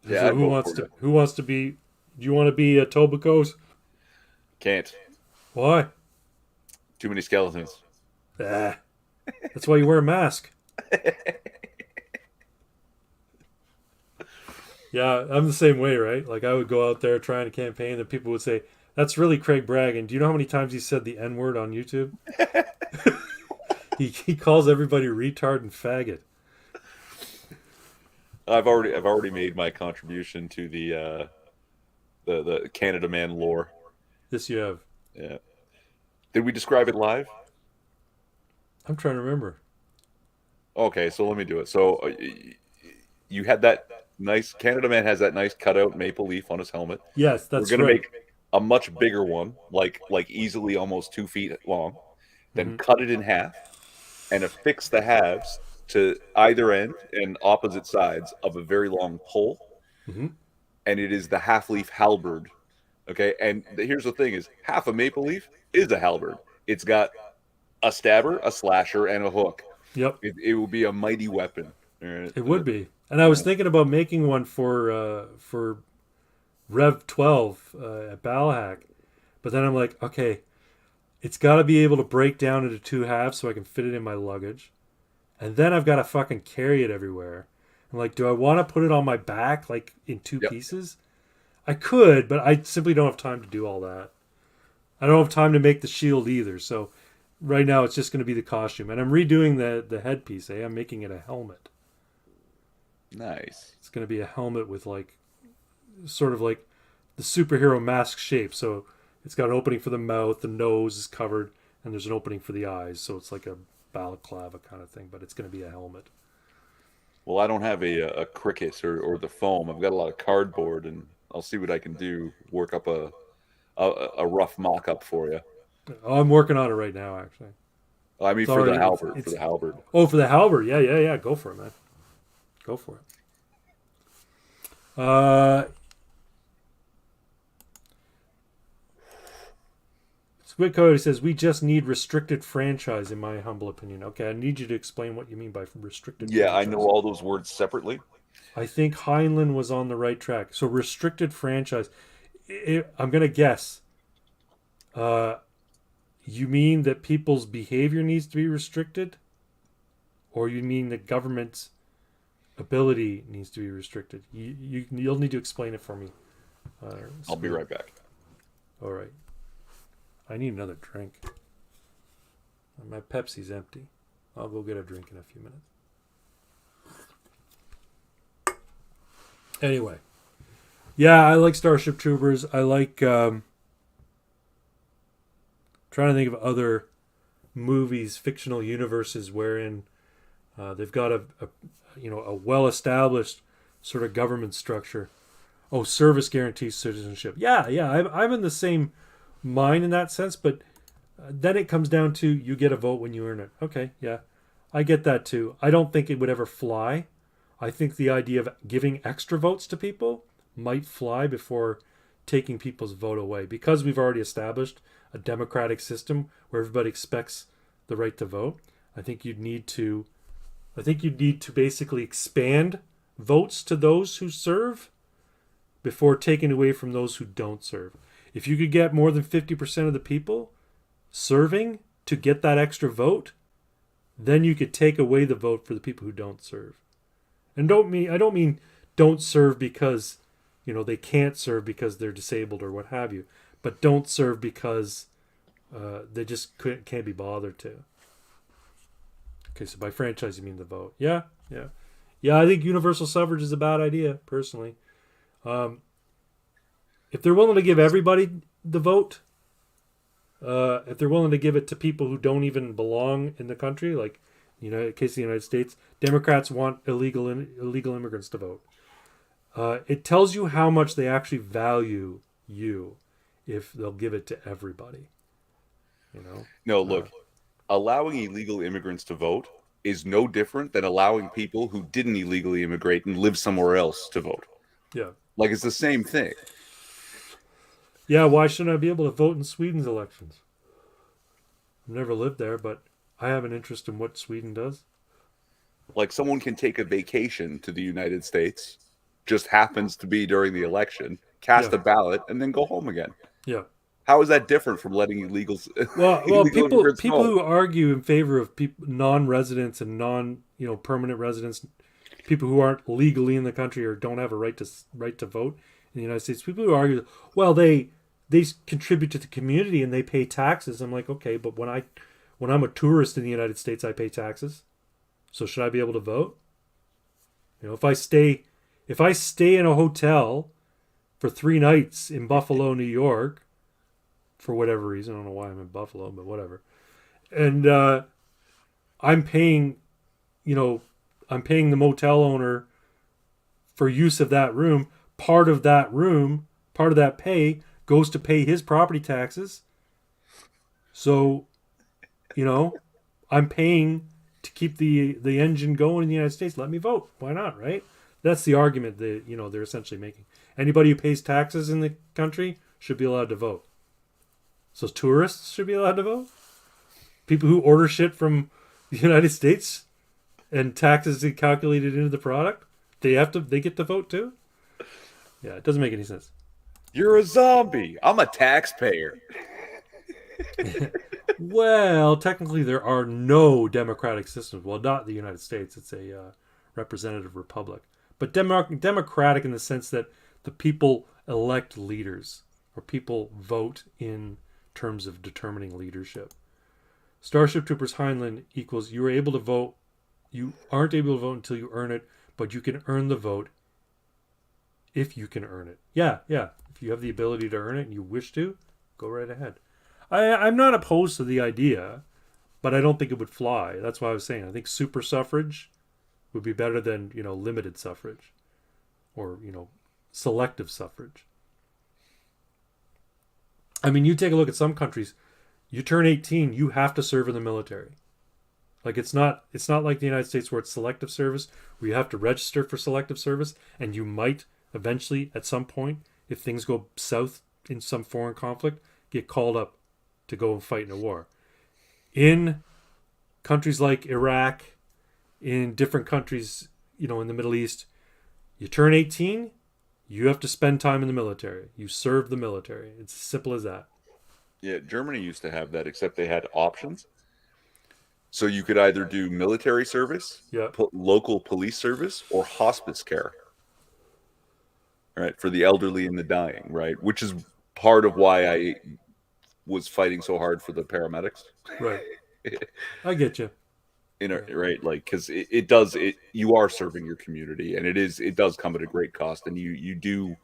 Yeah, so who wants to be? Do you want to be a Tobacco's? Can't. Why? Too many skeletons. That's why you wear a mask. Yeah, I'm the same way, right? Like I would go out there trying to campaign, and people would say, "That's really Craig Bragg." And do you know how many times he said the N-word on YouTube? he calls everybody retard and faggot. I've already made my contribution to the Canada Man lore. Yes, you have. Yeah. Did we describe it live? I'm trying to remember. Okay, so let me do it. So you had that nice Canada Man has that nice cutout maple leaf on his helmet. Yes, that's We're gonna right. make a much bigger one, like easily almost 2 feet long. Then cut it in half and affix the halves to either end and opposite sides of a very long pole. Mm-hmm. And it is the half leaf halberd. Okay, and here's the thing: is half a maple leaf is a halberd. It's got a stabber, a slasher, and a hook. Yep. It will be a mighty weapon. It would be. And I was thinking about making one for Rev 12 at Balhack, but then I'm like, okay, it's got to be able to break down into 2 halves so I can fit it in my luggage, and then I've got to fucking carry it everywhere. I'm like, do I want to put it on my back like in 2 pieces? I could, but I simply don't have time to do all that. I don't have time to make the shield either, so right now it's just going to be the costume. And I'm redoing the headpiece, I'm making it a helmet. Nice. It's going to be a helmet with like sort of like the superhero mask shape. So it's got an opening for the mouth, the nose is covered, and there's an opening for the eyes. So it's like a balaclava kind of thing, but it's going to be a helmet. Well, I don't have a cricket or the foam. I've got a lot of cardboard, and I'll see what I can do. Work up a rough mock-up for you. Oh, I'm working on it right now, actually. I mean, for the halberd. For the halberd. Oh, for the halberd. Yeah. Go for it, man. Go for it. Squid Cody says, we just need restricted franchise, in my humble opinion. Okay, I need you to explain what you mean by restricted franchise. I know all those words separately. I think Heinlein was on the right track. So restricted franchise. I'm going to guess. You mean that people's behavior needs to be restricted? Or you mean the government's ability needs to be restricted? You'll need to explain it for me. I'll be right back. All right. I need another drink. My Pepsi's empty. I'll go get a drink in a few minutes. Anyway. Yeah, I like Starship Troopers. I like trying to think of other movies, fictional universes wherein they've got a well-established sort of government structure. Oh, service guarantees citizenship. Yeah, I'm in the same mind in that sense, but then it comes down to you get a vote when you earn it. Okay, yeah, I get that too. I don't think it would ever fly. I think the idea of giving extra votes to people might fly before taking people's vote away, because we've already established a democratic system where everybody expects the right to vote. I think you'd need to basically expand votes to those who serve before taking away from those who don't serve. If you could get more than 50% of the people serving to get that extra vote, then you could take away the vote for the people who don't serve. And I don't mean don't serve because, they can't serve because they're disabled or what have you, but don't serve because they just can't be bothered to. Okay, so by franchise you mean the vote. Yeah. I think universal suffrage is a bad idea, personally. If they're willing to give everybody the vote, if they're willing to give it to people who don't even belong in the country, like in the case of the United States, Democrats want illegal immigrants to vote. It tells you how much they actually value you if they'll give it to everybody. No, look, allowing illegal immigrants to vote is no different than allowing people who didn't illegally immigrate and live somewhere else to vote. Yeah. Like, it's the same thing. Yeah, why shouldn't I be able to vote in Sweden's elections? I've never lived there, but I have an interest in what Sweden does. Like, someone can take a vacation to the United States, just happens to be during the election, cast a ballot, and then go home again. Yeah. How is that different from letting illegals? Well, people who argue in favor of non-residents and permanent residents, people who aren't legally in the country or don't have a right to vote in the United States, people who argue, well, they contribute to the community and they pay taxes. I'm like, okay, but when I'm a tourist in the United States, I pay taxes. So should I be able to vote? If I stay in a hotel for 3 nights in Buffalo, New York, for whatever reason, I don't know why I'm in Buffalo, but whatever, and I'm paying the motel owner for use of that room. Part of that pay goes to pay his property taxes. So, I'm paying to keep the engine going in the United States. Let me vote. Why not, right? That's the argument that, they're essentially making. Anybody who pays taxes in the country should be allowed to vote. So tourists should be allowed to vote? People who order shit from the United States and taxes are calculated into the product, they get to vote too? Yeah, it doesn't make any sense. You're a zombie. I'm a taxpayer. Well, technically there are no democratic systems. Well, not the United States. It's a representative republic. But democratic in the sense that the people elect leaders, or people vote in terms of determining leadership. Starship Troopers Heinlein equals you are able to vote. You aren't able to vote until you earn it, but you can earn the vote if you can earn it. Yeah. If you have the ability to earn it and you wish to, go right ahead. I'm not opposed to the idea, but I don't think it would fly. That's why I was saying I think super suffrage would be better than, limited suffrage or, selective suffrage. I mean, you take a look at some countries, you turn 18, you have to serve in the military. Like it's not like the United States where it's selective service, where you have to register for selective service, and you might eventually, at some point, if things go south in some foreign conflict, get called up to go and fight in a war. In countries like Iraq, in different countries, in the Middle East, you turn 18, you have to spend time in the military. You serve the military. It's as simple as that. Yeah, Germany used to have that, except they had options. So you could either do military service, local police service, or hospice care. Right, for the elderly and the dying, right? Which is part of why I was fighting so hard for the paramedics. Right. I get you. right, like, because it does it. You are serving your community, and it does come at a great cost, and you do,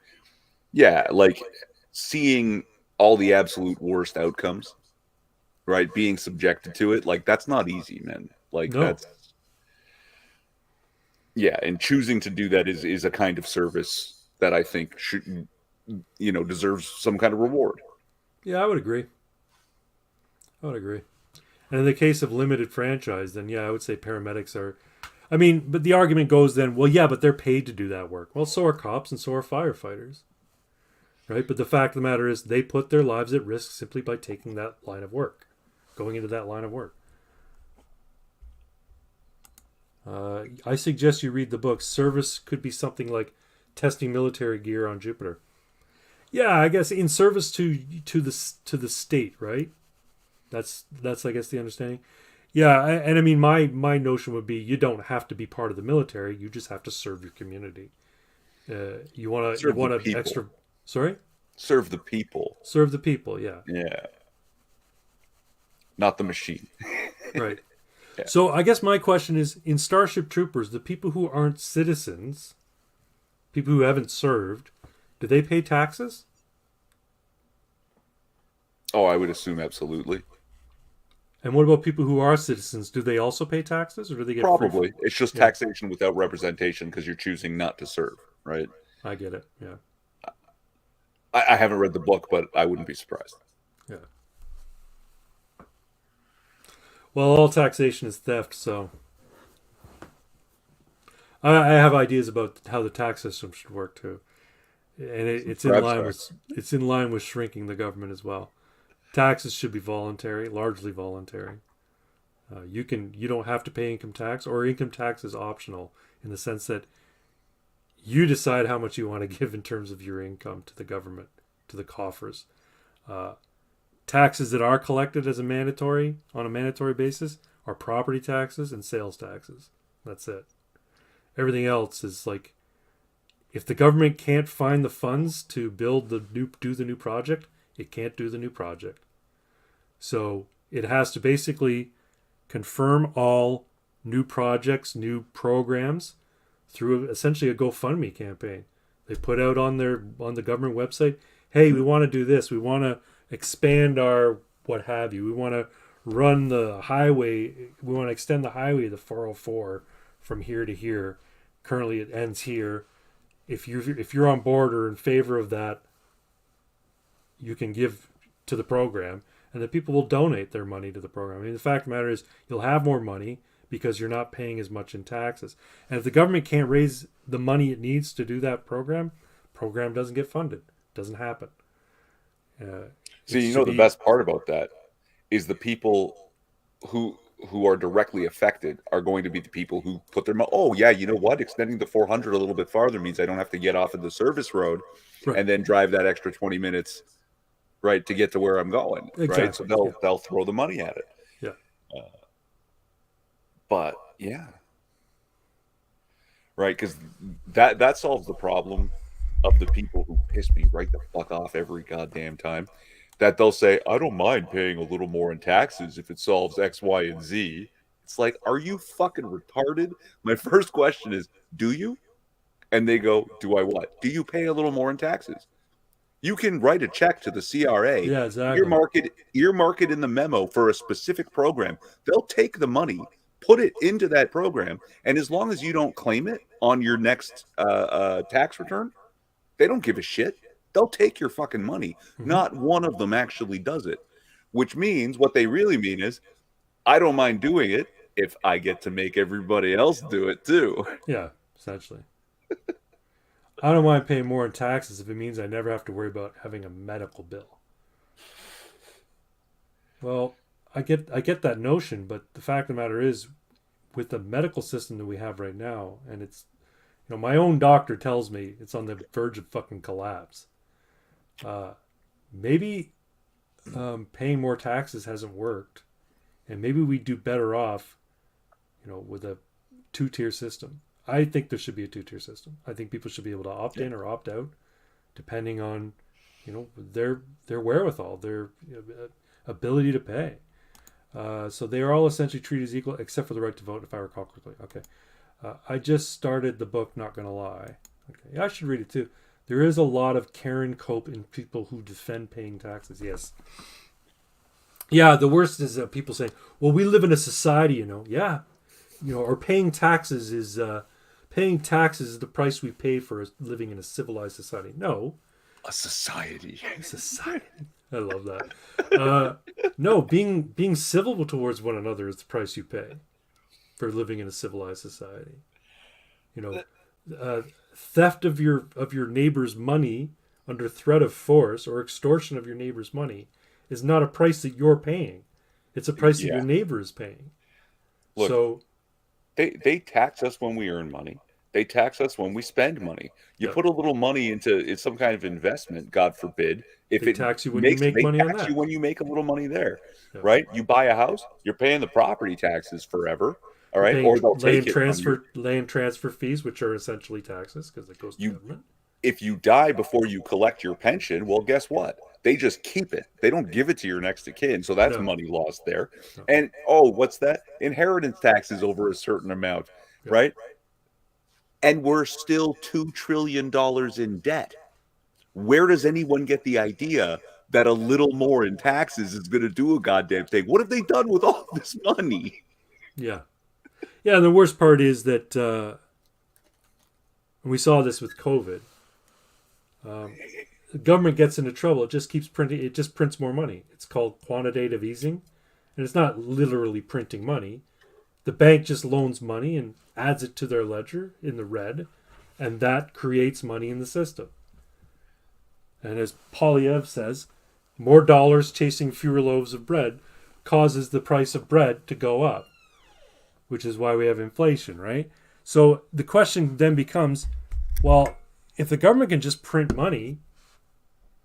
yeah, like seeing all the absolute worst outcomes, right? Being subjected to it, like that's not easy, man. Like No. that's yeah, and choosing to do that is a kind of service that I think should, deserves some kind of reward. Yeah, I would agree. I would agree. And in the case of limited franchise, then yeah, I would say paramedics are. I mean, but the argument goes then, well, yeah, but they're paid to do that work. Well, so are cops and so are firefighters, right? But the fact of the matter is, they put their lives at risk simply by taking that line of work, going into that line of work. I suggest you read the book. Service could be something like testing military gear on Jupiter. Yeah, I guess in service to the state, right? That's I guess the understanding. Yeah, and I mean my notion would be you don't have to be part of the military. You just have to serve your community. You want to extra. Sorry. Serve the people. Serve the people. Yeah. Yeah. Not the machine. Right. Yeah. So I guess my question is, in Starship Troopers, the people who aren't citizens, people who haven't served, do they pay taxes? Oh, I would assume absolutely. And what about people who are citizens? Do they also pay taxes, or do they get probably? It's just taxation without representation because you're choosing not to serve, right? I get it. Yeah. I haven't read the book, but I wouldn't be surprised. Yeah. Well, all taxation is theft, so I have ideas about how the tax system should work too, and it's in line with shrinking the government as well. Taxes should be voluntary, largely voluntary. You don't have to pay income tax, or income tax is optional in the sense that you decide how much you want to give in terms of your income to the government, to the coffers. Taxes that are collected on a mandatory basis are property taxes and sales taxes. That's it. Everything else is like, if the government can't find the funds to do the new project, it can't do the new project. So it has to basically confirm all new projects, new programs through essentially a GoFundMe campaign. They put out on the government website, hey, we want to do this. We want to expand our what have you. We want to run the highway. We want to extend the highway, the 404, from here to here. Currently, it ends here. If you're on board or in favor of that, you can give to the program, and the people will donate their money to the program. I mean, the fact of the matter is, you'll have more money because you're not paying as much in taxes. And if the government can't raise the money it needs to do that program doesn't get funded. It doesn't happen. See, the best part about that is the people who are directly affected are going to be the people who put their money. Oh, yeah, you know what? Extending the 400 a little bit farther means I don't have to get off of the service road and then drive that extra 20 minutes, right, to get to where I'm going. Exactly. Right? So they'll throw the money at it. Yeah. But yeah, right, because that solves the problem of the people who piss me right the fuck off every goddamn time. That they'll say, I don't mind paying a little more in taxes if it solves X, Y, and Z. It's like, are you fucking retarded? My first question is, do you? And they go, do I what? Do you pay a little more in taxes? You can write a check to the CRA, yeah, exactly. earmark it in the memo for a specific program. They'll take the money, put it into that program, and as long as you don't claim it on your next tax return, they don't give a shit. They'll take your fucking money. Mm-hmm. Not one of them actually does it, which means what they really mean is, I don't mind doing it if I get to make everybody else do it too. Yeah, essentially. I don't mind paying more in taxes if it means I never have to worry about having a medical bill. Well, I get that notion, but the fact of the matter is, with the medical system that we have right now, and it's, my own doctor tells me it's on the verge of fucking collapse. Maybe paying more taxes hasn't worked, and maybe we do better off, with a 2-tier system. I think there should be a 2-tier system. I think people should be able to opt in or opt out, depending on, their wherewithal, their ability to pay. So they are all essentially treated as equal, except for the right to vote, if I recall correctly. Okay. I just started the book, not going to lie. Okay. Yeah, I should read it too. There is a lot of Karen Cope in people who defend paying taxes. Yes. Yeah, the worst is people saying, well, we live in a society, Yeah. Or paying taxes is the price we pay for living in a civilized society. No. A society. Society. I love that. No, being civil towards one another is the price you pay for living in a civilized society. Theft of your neighbor's money under threat of force or extortion of your neighbor's money is not a price that you're paying. It's a price that your neighbor is paying. Look, so they tax us when we earn money. They tax us when we spend money. You put a little money into some kind of investment, God forbid. If they tax you when you make money on that. They tax you when you make a little money there, right? You buy a house, you're paying the property taxes forever, all right? Or they'll take land transfer fees, which are essentially taxes because it goes to government. If you die before you collect your pension, well, guess what? They just keep it. They don't give it to your next of kin, so that's money lost there. No. And what's that? Inheritance taxes over a certain amount, right? And we're still $2 trillion in debt. Where does anyone get the idea that a little more in taxes is going to do a goddamn thing? What have they done with all this money? Yeah. Yeah, and the worst part is that we saw this with COVID. The government gets into trouble. It just keeps printing. It just prints more money. It's called quantitative easing. And it's not literally printing money. The bank just loans money and adds it to their ledger in the red, and that creates money in the system. And as Polyev says, more dollars chasing fewer loaves of bread causes the price of bread to go up, which is why we have inflation, right? So the question then becomes, well, if the government can just print money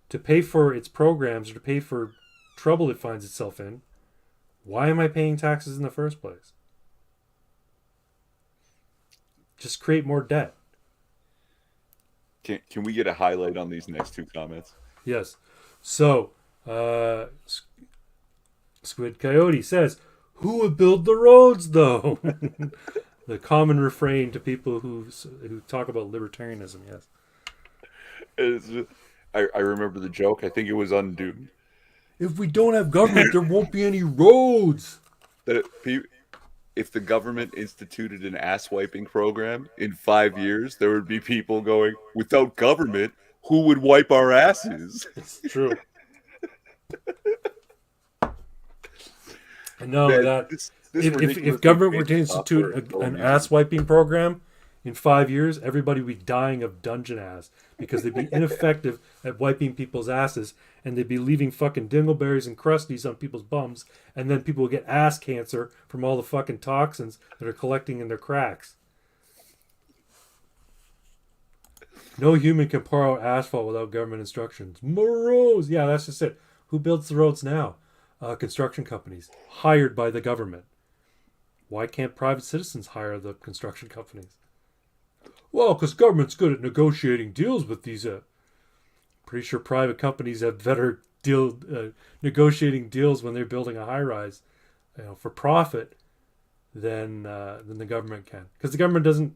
to pay for its programs or to pay for trouble it finds itself in, why am I paying taxes in the first place? Just create more debt. Can we get a highlight on these next two comments? Yes. So, Squid Coyote says, who would build the roads, though? The common refrain to people who talk about libertarianism, yes. I remember the joke. I think it was Undoomed. If we don't have government, there won't be any roads. If the government instituted an ass-wiping program in 5 years, there would be people going, without government, who would wipe our asses? It's true. No, if government were to institute an ass-wiping program in 5 years, everybody would be dying of dungeon ass because they'd be ineffective at wiping people's asses, and they'd be leaving fucking dingleberries and crusties on people's bums, and then people would get ass cancer from all the fucking toxins that are collecting in their cracks. No human can pour out asphalt without government instructions. Morose! Yeah, that's just it. Who builds the roads now? Construction companies, hired by the government. Why can't private citizens hire the construction companies? Well, because government's good at negotiating deals with these. Pretty sure private companies have better negotiating deals when they're building a high-rise, for profit, than the government can. Because the government doesn't.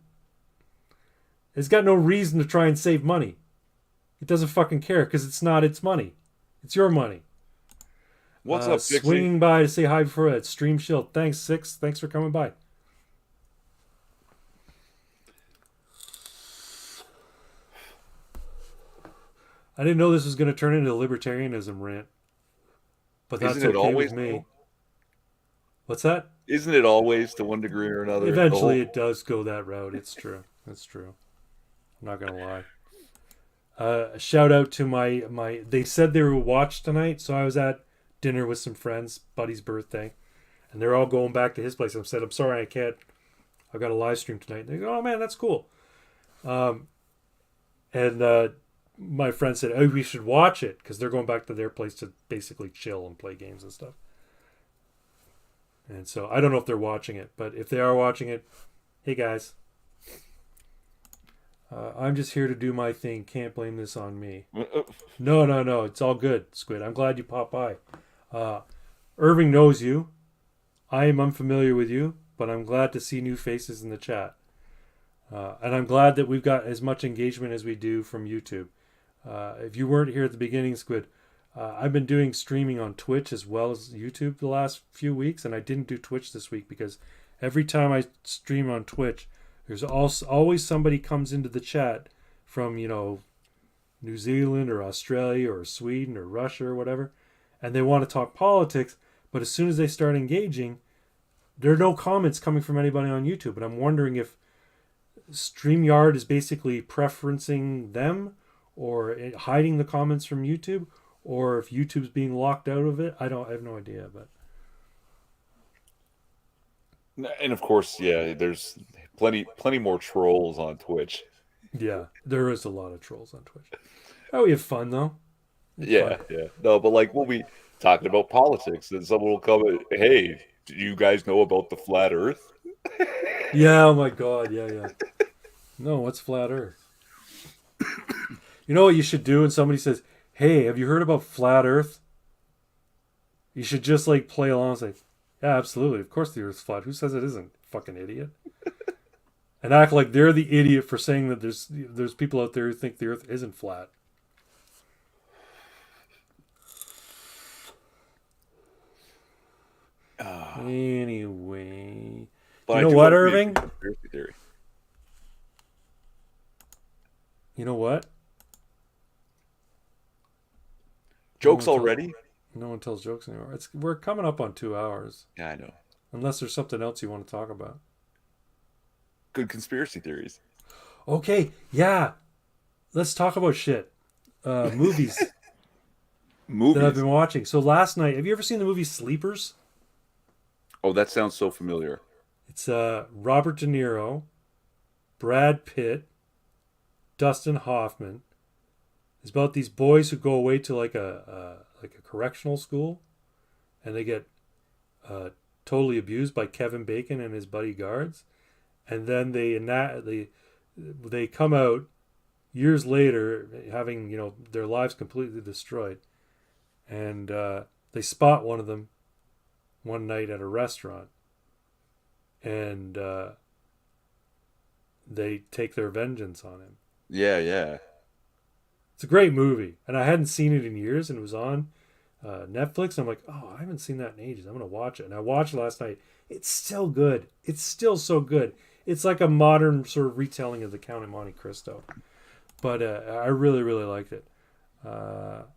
It's got no reason to try and save money. It doesn't fucking care because it's not its money. It's your money. What's up, Dixie? Swinging by to say hi before that. Stream Shield. Thanks, Six. Thanks for coming by. I didn't know this was going to turn into a libertarianism rant. But that's Isn't it okay always with me. What's that? Isn't it always to one degree or another? Eventually it does go that route. It's true. That's true. I'm not going to lie. A shout out to my they said they were watch tonight, so I was at dinner with some friends, buddy's birthday, and they're all going back to his place. I said, I'm sorry, I can't. I've got a live stream tonight. And they go, oh man, that's cool. My friend said, oh, we should watch it because they're going back to their place to basically chill and play games and stuff. And so I don't know if they're watching it, but if they are watching it, hey guys, I'm just here to do my thing. Can't blame this on me. No. It's all good, Squid. I'm glad you popped by. Irving knows you. I am unfamiliar with you, but I'm glad to see new faces in the chat. And I'm glad that we've got as much engagement as we do from YouTube. If you weren't here at the beginning, Squid, I've been doing streaming on Twitch as well as YouTube the last few weeks, and I didn't do Twitch this week because every time I stream on Twitch, there's also always somebody comes into the chat from, New Zealand or Australia or Sweden or Russia or whatever, and they want to talk politics, but as soon as they start engaging, there are no comments coming from anybody on YouTube. And I'm wondering if StreamYard is basically preferencing them or hiding the comments from YouTube, or if YouTube's being locked out of it. I have no idea, but And of course, yeah, there's plenty more trolls on Twitch. yeah, there is a lot of trolls on Twitch. Oh, we have fun though. Yeah, yeah. No, but like we'll be talking about politics, and someone will come and, hey, do you guys know about the flat Earth? Yeah, oh my God, yeah. No, what's flat Earth? You know what you should do when somebody says, hey, have you heard about flat Earth? You should just like play along and say, yeah, absolutely. Of course the Earth's flat. Who says it isn't? Fucking idiot. And act like they're the idiot for saying that there's people out there who think the Earth isn't flat. Anyway. But You know I do what, agree with Irving? the conspiracy theory. You know what? Jokes No one already? No one tells jokes anymore. We're coming up on 2 hours. Yeah, I know. Unless there's something else you want to talk about. Good conspiracy theories. Okay, yeah. Let's talk about shit. Movies that I've been watching. So last night, have you ever seen the movie Sleepers? Oh, that sounds so familiar. It's Robert De Niro, Brad Pitt, Dustin Hoffman. It's about these boys who go away to like a correctional school, and they get totally abused by Kevin Bacon and his buddy guards, and then they come out years later having their lives completely destroyed, and they spot one of them one night at a restaurant, and they take their vengeance on him. Yeah, yeah. It's a great movie, and I hadn't seen it in years, and it was on Netflix. I'm like, oh, I haven't seen that in ages. I'm gonna watch it, and I watched it last night. It's still good. It's still so good. It's like a modern sort of retelling of The Count of Monte Cristo, but I really, really liked it. I'm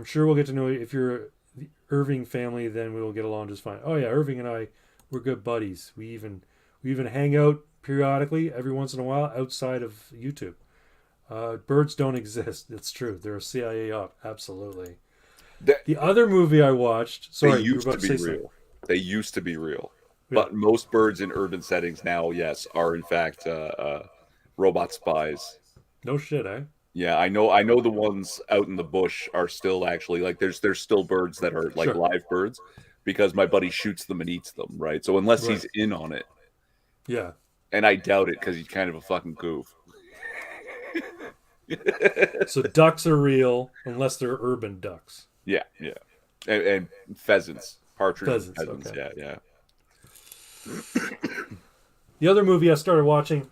sure we'll get to know you. If you're the Irving family, then we will get along just fine. Oh yeah, Irving and I, we're good buddies. We even hang out periodically every once in a while outside of YouTube. Birds don't exist. It's true. They're a CIA op. Absolutely. The other movie I watched. Sorry, they used to be real. Something. They used to be real. Yeah. But most birds in urban settings now, yes, are in fact robot spies. No shit, eh? Yeah, I know the ones out in the bush are still actually like there's still birds that are like Sure. live birds because my buddy shoots them and eats them, right? So unless Right. he's in on it, Yeah. and I doubt it because he's kind of a fucking goof. So ducks are real unless they're urban ducks. Yeah, yeah, and pheasants, partridges, Pheasants, pheasants. okay. Yeah. The other movie I started watching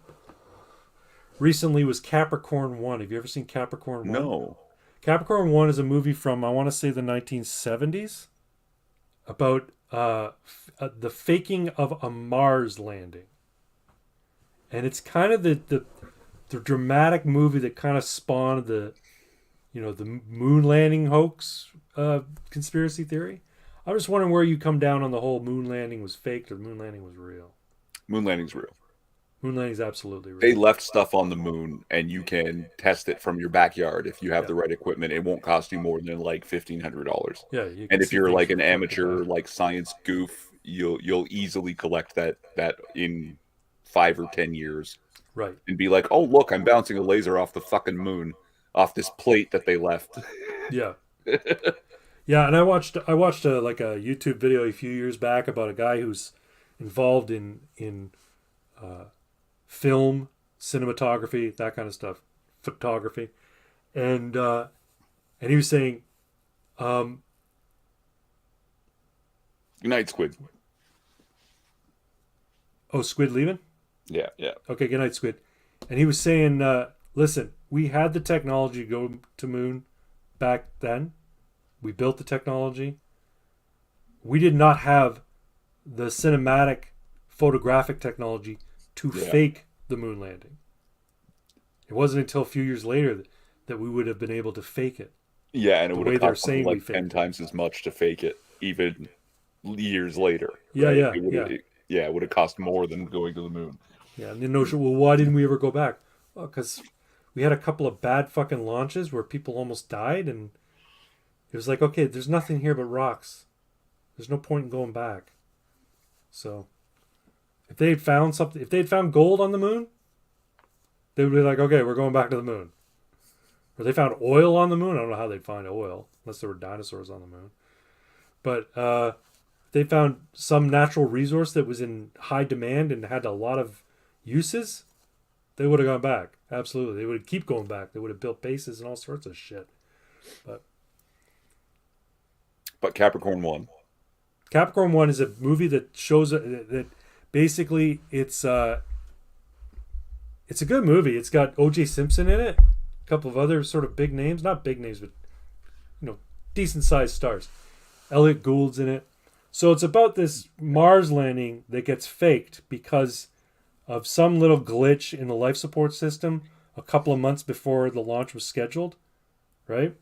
recently was Capricorn 1. Have you ever seen Capricorn 1? No. Capricorn 1 is a movie from, I want to say, the 1970s about the faking of a Mars landing. And it's kind of the dramatic movie that kind of spawned the moon landing hoax conspiracy theory. I'm just wondering where you come down on the whole moon landing was faked or moon landing was real. Moon landing's real. Moon landing is absolutely real. They left stuff on the moon, and you can test it from your backyard if you have the right equipment. It won't cost you more than like $1,500. Yeah, you can and if see you're things like from an the amateur, back. like science goof, you'll easily collect that in 5 or 10 years, Right. and be like, oh look, I'm bouncing a laser off the fucking moon, off this plate that they left. Yeah. Yeah, and I watched a YouTube video a few years back about a guy who's involved in film, cinematography, that kind of stuff, photography, and he was saying, Good night, Squid. Oh, Squid leaving? Yeah, yeah. Okay, good night, Squid. And he was saying, listen, we had the technology to go to moon back then. We built the technology. We did not have the cinematic photographic technology to fake the moon landing. It wasn't until a few years later that we would have been able to fake it. Yeah, and it The would way have they're cost saying like we 10 faked it. times as much to fake it, even years later. Yeah, right? yeah, It would have, yeah. it would have cost more than going to the moon. Yeah, and the notion, well, why didn't we ever go back? Well, because we had a couple of bad fucking launches where people almost died, and it was like, okay, there's nothing here but rocks. There's no point in going back. So, if they had found something, if they had found gold on the moon, they would be like, okay, we're going back to the moon. Or they found oil on the moon. I don't know how they'd find oil unless there were dinosaurs on the moon. But they found some natural resource that was in high demand and had a lot of uses, they would have gone back. Absolutely. They would keep going back. They would have built bases and all sorts of shit. But Capricorn 1. Capricorn 1 is a movie that shows that basically it's a good movie. It's got O.J. Simpson in it, a couple of other sort of big names, not big names, but decent sized stars. Elliot Gould's in it. So it's about this Mars landing that gets faked because of some little glitch in the life support system a couple of months before the launch was scheduled, right?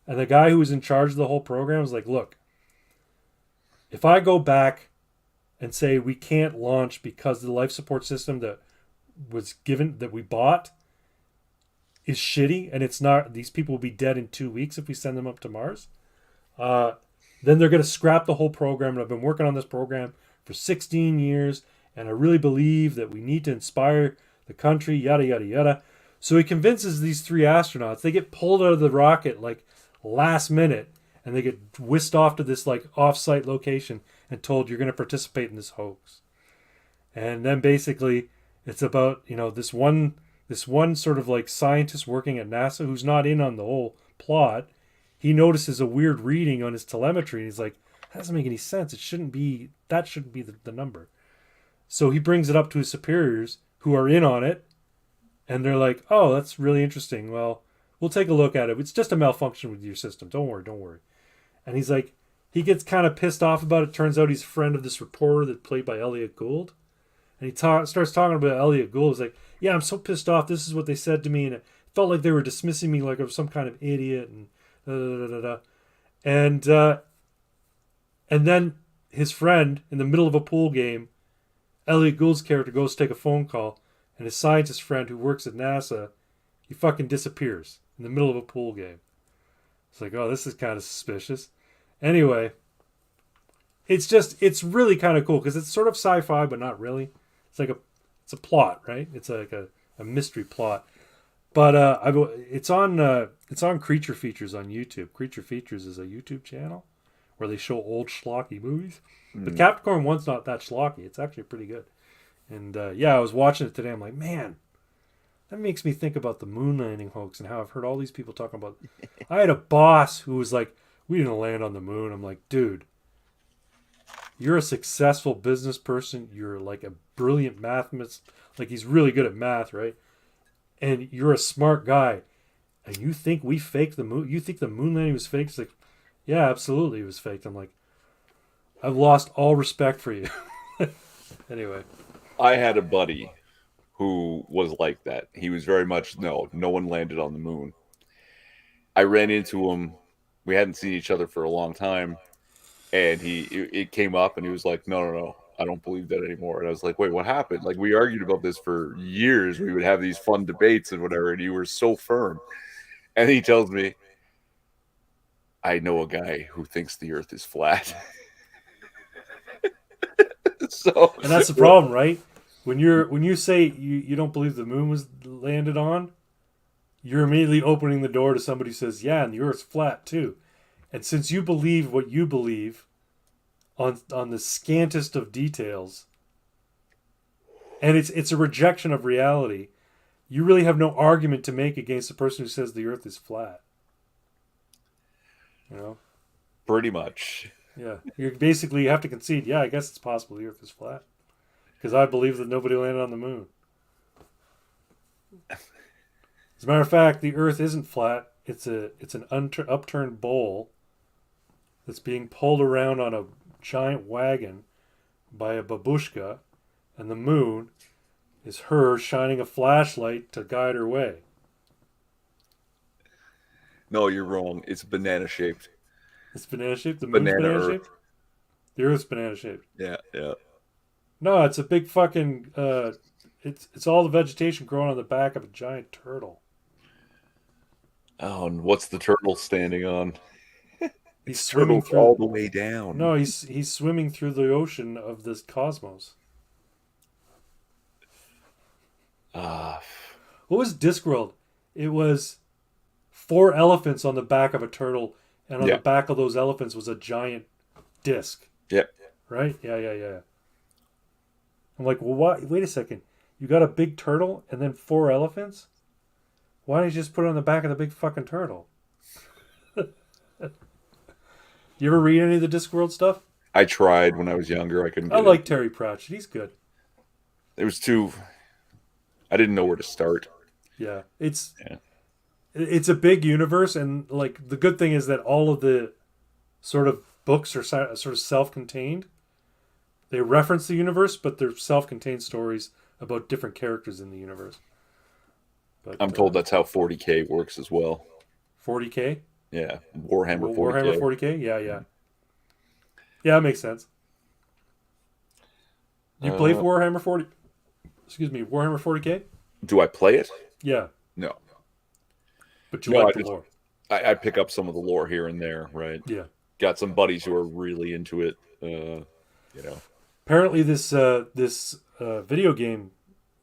And the guy who was in charge of the whole program was like, look, if I go back and say we can't launch because the life support system that was given, that we bought, is shitty, and it's not, these people will be dead in 2 weeks if we send them up to Mars, then they're going to scrap the whole program. And I've been working on this program for 16 years, and I really believe that we need to inspire the country, yada, yada, yada. So he convinces these 3 astronauts. They get pulled out of the rocket like last minute, and they get whisked off to this like off-site location and told you're going to participate in this hoax. And then basically it's about, this one sort of like scientist working at NASA who's not in on the whole plot. He notices a weird reading on his telemetry, and he's like, that doesn't make any sense. That shouldn't be the number. So he brings it up to his superiors who are in on it, and they're like, oh, that's really interesting. Well, we'll take a look at it. It's just a malfunction with your system. Don't worry. And he's like, he gets kind of pissed off about it. Turns out he's a friend of this reporter that's played by Elliot Gould. And he starts talking about Elliot Gould. He's like, yeah, I'm so pissed off. This is what they said to me. And it felt like they were dismissing me like I was some kind of idiot. And And then his friend, in the middle of a pool game, Elliot Gould's character goes to take a phone call. And his scientist friend who works at NASA, he fucking disappears in the middle of a pool game. It's like, oh, this is kind of suspicious. Anyway, it's really kind of cool because it's sort of sci-fi, but not really. It's a plot, right? It's like a mystery plot. But it's on Creature Features on YouTube. Creature Features is a YouTube channel where they show old schlocky movies. But Capricorn 1's not that schlocky. It's actually pretty good. And I was watching it today. I'm like, man, that makes me think about the moon landing hoax and how I've heard all these people talking about. I had a boss who was like, we didn't land on the moon. I'm like, dude, you're a successful business person. You're like a brilliant mathematician. Like, he's really good at math, right? And you're a smart guy. And you think we faked the moon? You think the moon landing was fake? It's like, yeah, absolutely it was faked. I'm like, I've lost all respect for you. Anyway. I had a buddy who was like that. He was very much, no one landed on the moon. I ran into him. We hadn't seen each other for a long time. And it came up and he was like, no, I don't believe that anymore. And I was like, wait, what happened? Like, we argued about this for years. We would have these fun debates and whatever. And you were so firm. And he tells me, I know a guy who thinks the earth is flat. And that's the problem, right? When you say you don't believe the moon was landed on, you're immediately opening the door to somebody who says, yeah, and the earth's flat too. And since you believe what you believe on the scantest of details, and it's a rejection of reality, you really have no argument to make against the person who says the earth is flat. Pretty much. Yeah, you basically have to concede. Yeah, I guess it's possible the Earth is flat because I believe that nobody landed on the moon. As a matter of fact, the Earth isn't flat. It's an upturned bowl that's being pulled around on a giant wagon by a babushka, and the moon is her shining a flashlight to guide her way. No, you're wrong. It's banana shaped. It's banana shaped. The moon's Banana banana Earth. shaped. The Earth's banana shaped. Yeah, yeah. No, it's a big fucking. It's all the vegetation growing on the back of a giant turtle. Oh, and what's the turtle standing on? He's It's swimming turtles all through. the way down. No, he's swimming through the ocean of this cosmos. Ah, What was Discworld? It was 4 elephants on the back of a turtle, and on Yeah. the back of those elephants was a giant disc. yep. Right? Yeah. I'm like, well, why? Wait a second. You got a big turtle and then 4 elephants? Why didn't you just put it on the back of the big fucking turtle? You ever read any of the Discworld stuff? I tried when I was younger. I couldn't. I Get like Terry Pratchett. He's good. It was too. I didn't know where to start. Yeah, Yeah. it's a big universe, and like the good thing is that all of the sort of books are sort of self-contained. They reference the universe, but they're self-contained stories about different characters in the universe. But I'm told that's how 40K works as well. 40K, Yeah, Warhammer 40K. Warhammer 40K, yeah. Yeah, that makes sense. You play Warhammer 40? Excuse me, Warhammer 40K? Do I play it? Yeah, No. but you No, like I the just- lore. I pick up some of the lore here and there, right? Yeah. Got some buddies who are really into it. You know. Apparently, this video game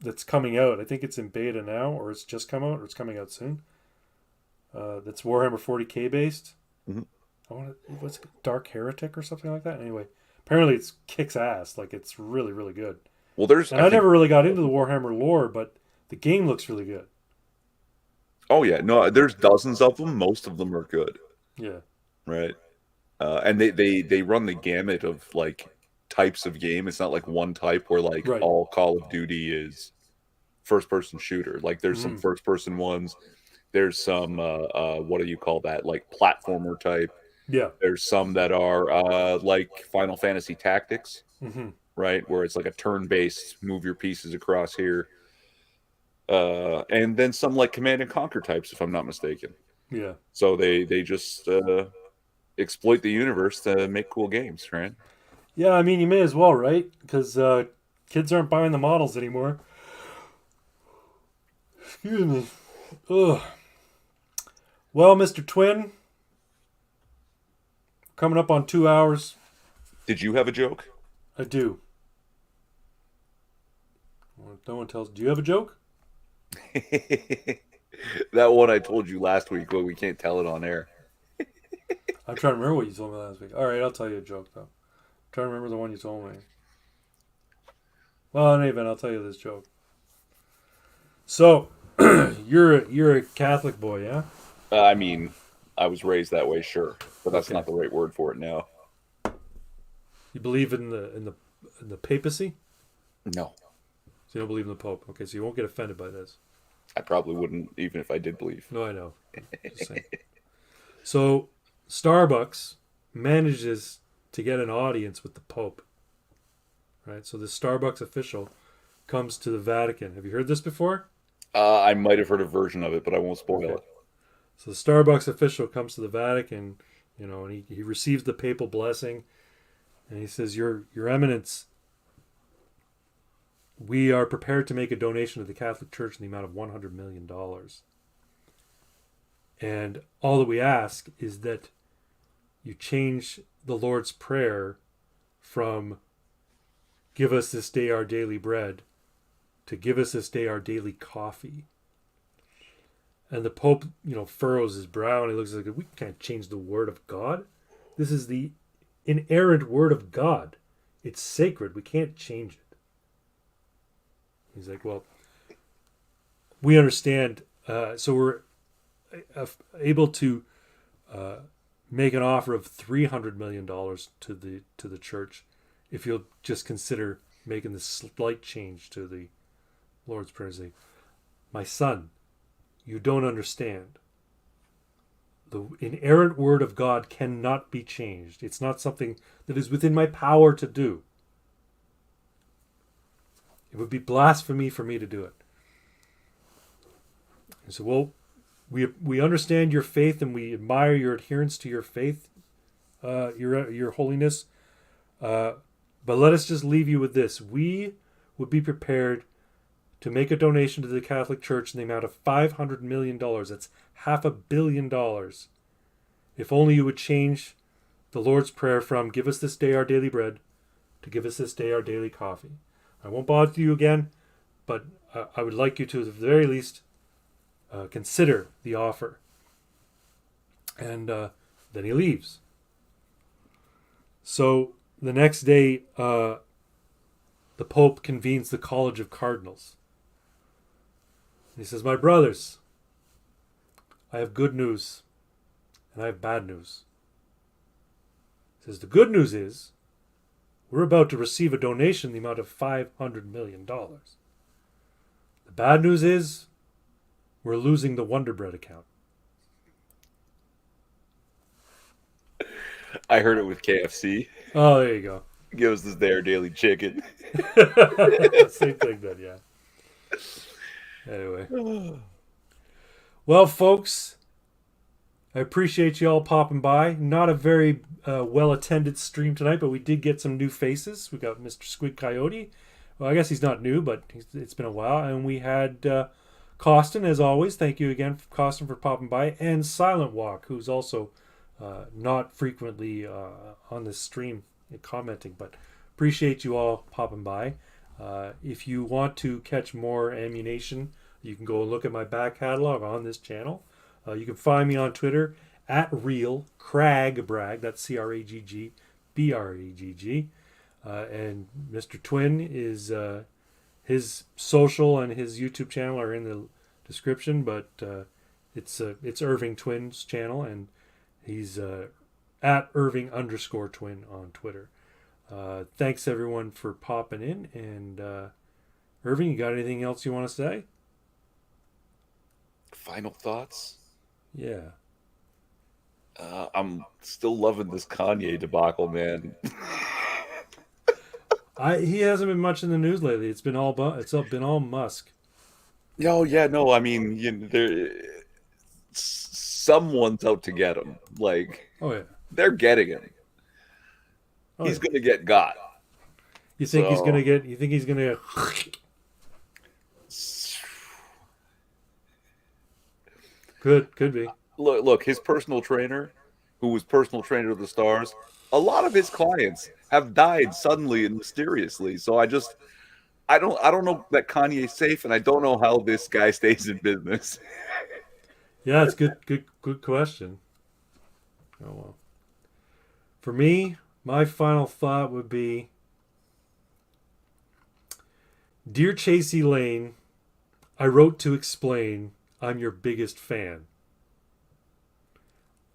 that's coming out, I think it's in beta now, or it's just come out, or it's coming out soon. That's Warhammer 40K based. Mhm. What's it, Dark Heretic or something like that? Anyway, apparently it's kicks ass. Like it's really, really good. Well, there's. And I never really got into the Warhammer lore, but the game looks really good. Oh yeah, no, there's dozens of them. Most of them are good, Yeah. right? And they run the gamut of like types of game. It's not like one type where like Right. all Call of Duty is first person shooter. Like there's some first person ones. There's some what do you call that? Like platformer type. Yeah. There's some that are like Final Fantasy Tactics, hmm right? Where it's like a turn-based, move your pieces across here. And then some like Command and Conquer types, if I'm not mistaken. Yeah. So they just exploit the universe to make cool games, right? Yeah, I mean, you may as well, right? Because kids aren't buying the models anymore. Excuse me. Ugh. Well, Mr. Twin, coming up on 2 hours. Did you have a joke? I do. Well, no one tells. Do you have a joke? That one I told you last week, but we can't tell it on air. I'm trying to remember what you told me last week. All right, I'll tell you a joke though. I'm trying to remember the one you told me. Well, in any event, I'll tell you this joke. So, you're a Catholic boy, yeah? I mean, I was raised that way, sure, but that's Okay. not the right word for it now. You believe in the papacy? No, So you don't believe in the Pope. Okay, so you won't get offended by this. I probably wouldn't, even if I did believe. No, I know. Just saying. So, Starbucks manages to get an audience with the Pope. Right? So, the Starbucks official comes to the Vatican. Have you heard this before? I might have heard a version of it, but I won't spoil Okay. it. So, the Starbucks official comes to the Vatican, and he receives the papal blessing, and he says, Your Eminence, we are prepared to make a donation to the Catholic Church in the amount of $100 million. And all that we ask is that you change the Lord's Prayer from give us this day our daily bread to give us this day our daily coffee. And the Pope, furrows his brow and he looks like, we can't change the word of God. This is the inerrant word of God. It's sacred. We can't change it. He's like, well, we understand. So we're able to make an offer of $300 million to the church if you'll just consider making this slight change to the Lord's Prayer. Say, my son, you don't understand. The inerrant word of God cannot be changed. It's not something that is within my power to do. It would be blasphemy for me to do it. And so, well, we understand your faith and we admire your adherence to your faith, your holiness. But let us just leave you with this. We would be prepared to make a donation to the Catholic Church in the amount of $500 million. That's $500 million. If only you would change the Lord's Prayer from give us this day our daily bread to give us this day our daily coffee. I won't bother you again, but I would like you to, at the very least, consider the offer. And then he leaves. So the next day, the Pope convenes the College of Cardinals. He says, my brothers, I have good news and I have bad news. He says, the good news is we're about to receive a donation in the amount of $500 million. The bad news is we're losing the Wonder Bread account. I heard it with KFC. Oh, there you go. Give us this their daily chicken. Same thing then, yeah. Anyway. Well, folks, I appreciate you all popping by. Not a very well-attended stream tonight, but we did get some new faces. We got Mr. Squid Coyote. Well, I guess he's not new, but it's been a while. And we had Costin, as always. Thank you again, Costin, for popping by. And Silent Walk, who's also not frequently on this stream commenting, but appreciate you all popping by. If you want to catch more Ammunation, you can go and look at my back catalog on this channel. You can find me on Twitter at Real Crag Bragg. That's CraggBragg. And Mr. Twin is his social and his YouTube channel are in the description, but it's Irving Twin's channel, and he's at Irving_Twin on Twitter. Thanks everyone for popping in, and Irving, you got anything else you want to say? Final thoughts? Yeah. I'm still loving this Kanye debacle, man. He hasn't been much in the news lately. It's been all Musk. Oh yeah, no, I mean, someone's out to get him. Like, Oh yeah. they're getting him. Oh, He's yeah. gonna get got. You think he's So- gonna get? You think he's gonna? Could be. Look, his personal trainer, who was personal trainer of the stars, a lot of his clients have died suddenly and mysteriously. So I don't know that Kanye's safe, and I don't know how this guy stays in business. Yeah, it's good question. Oh well. For me, my final thought would be, Dear Chasey Lane, I wrote to explain I'm your biggest fan.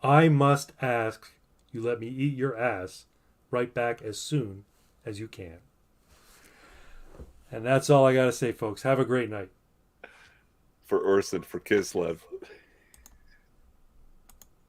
I must ask you let me eat your ass right back as soon as you can. And that's all I got to say, folks. Have a great night. For Urson, for Kislev.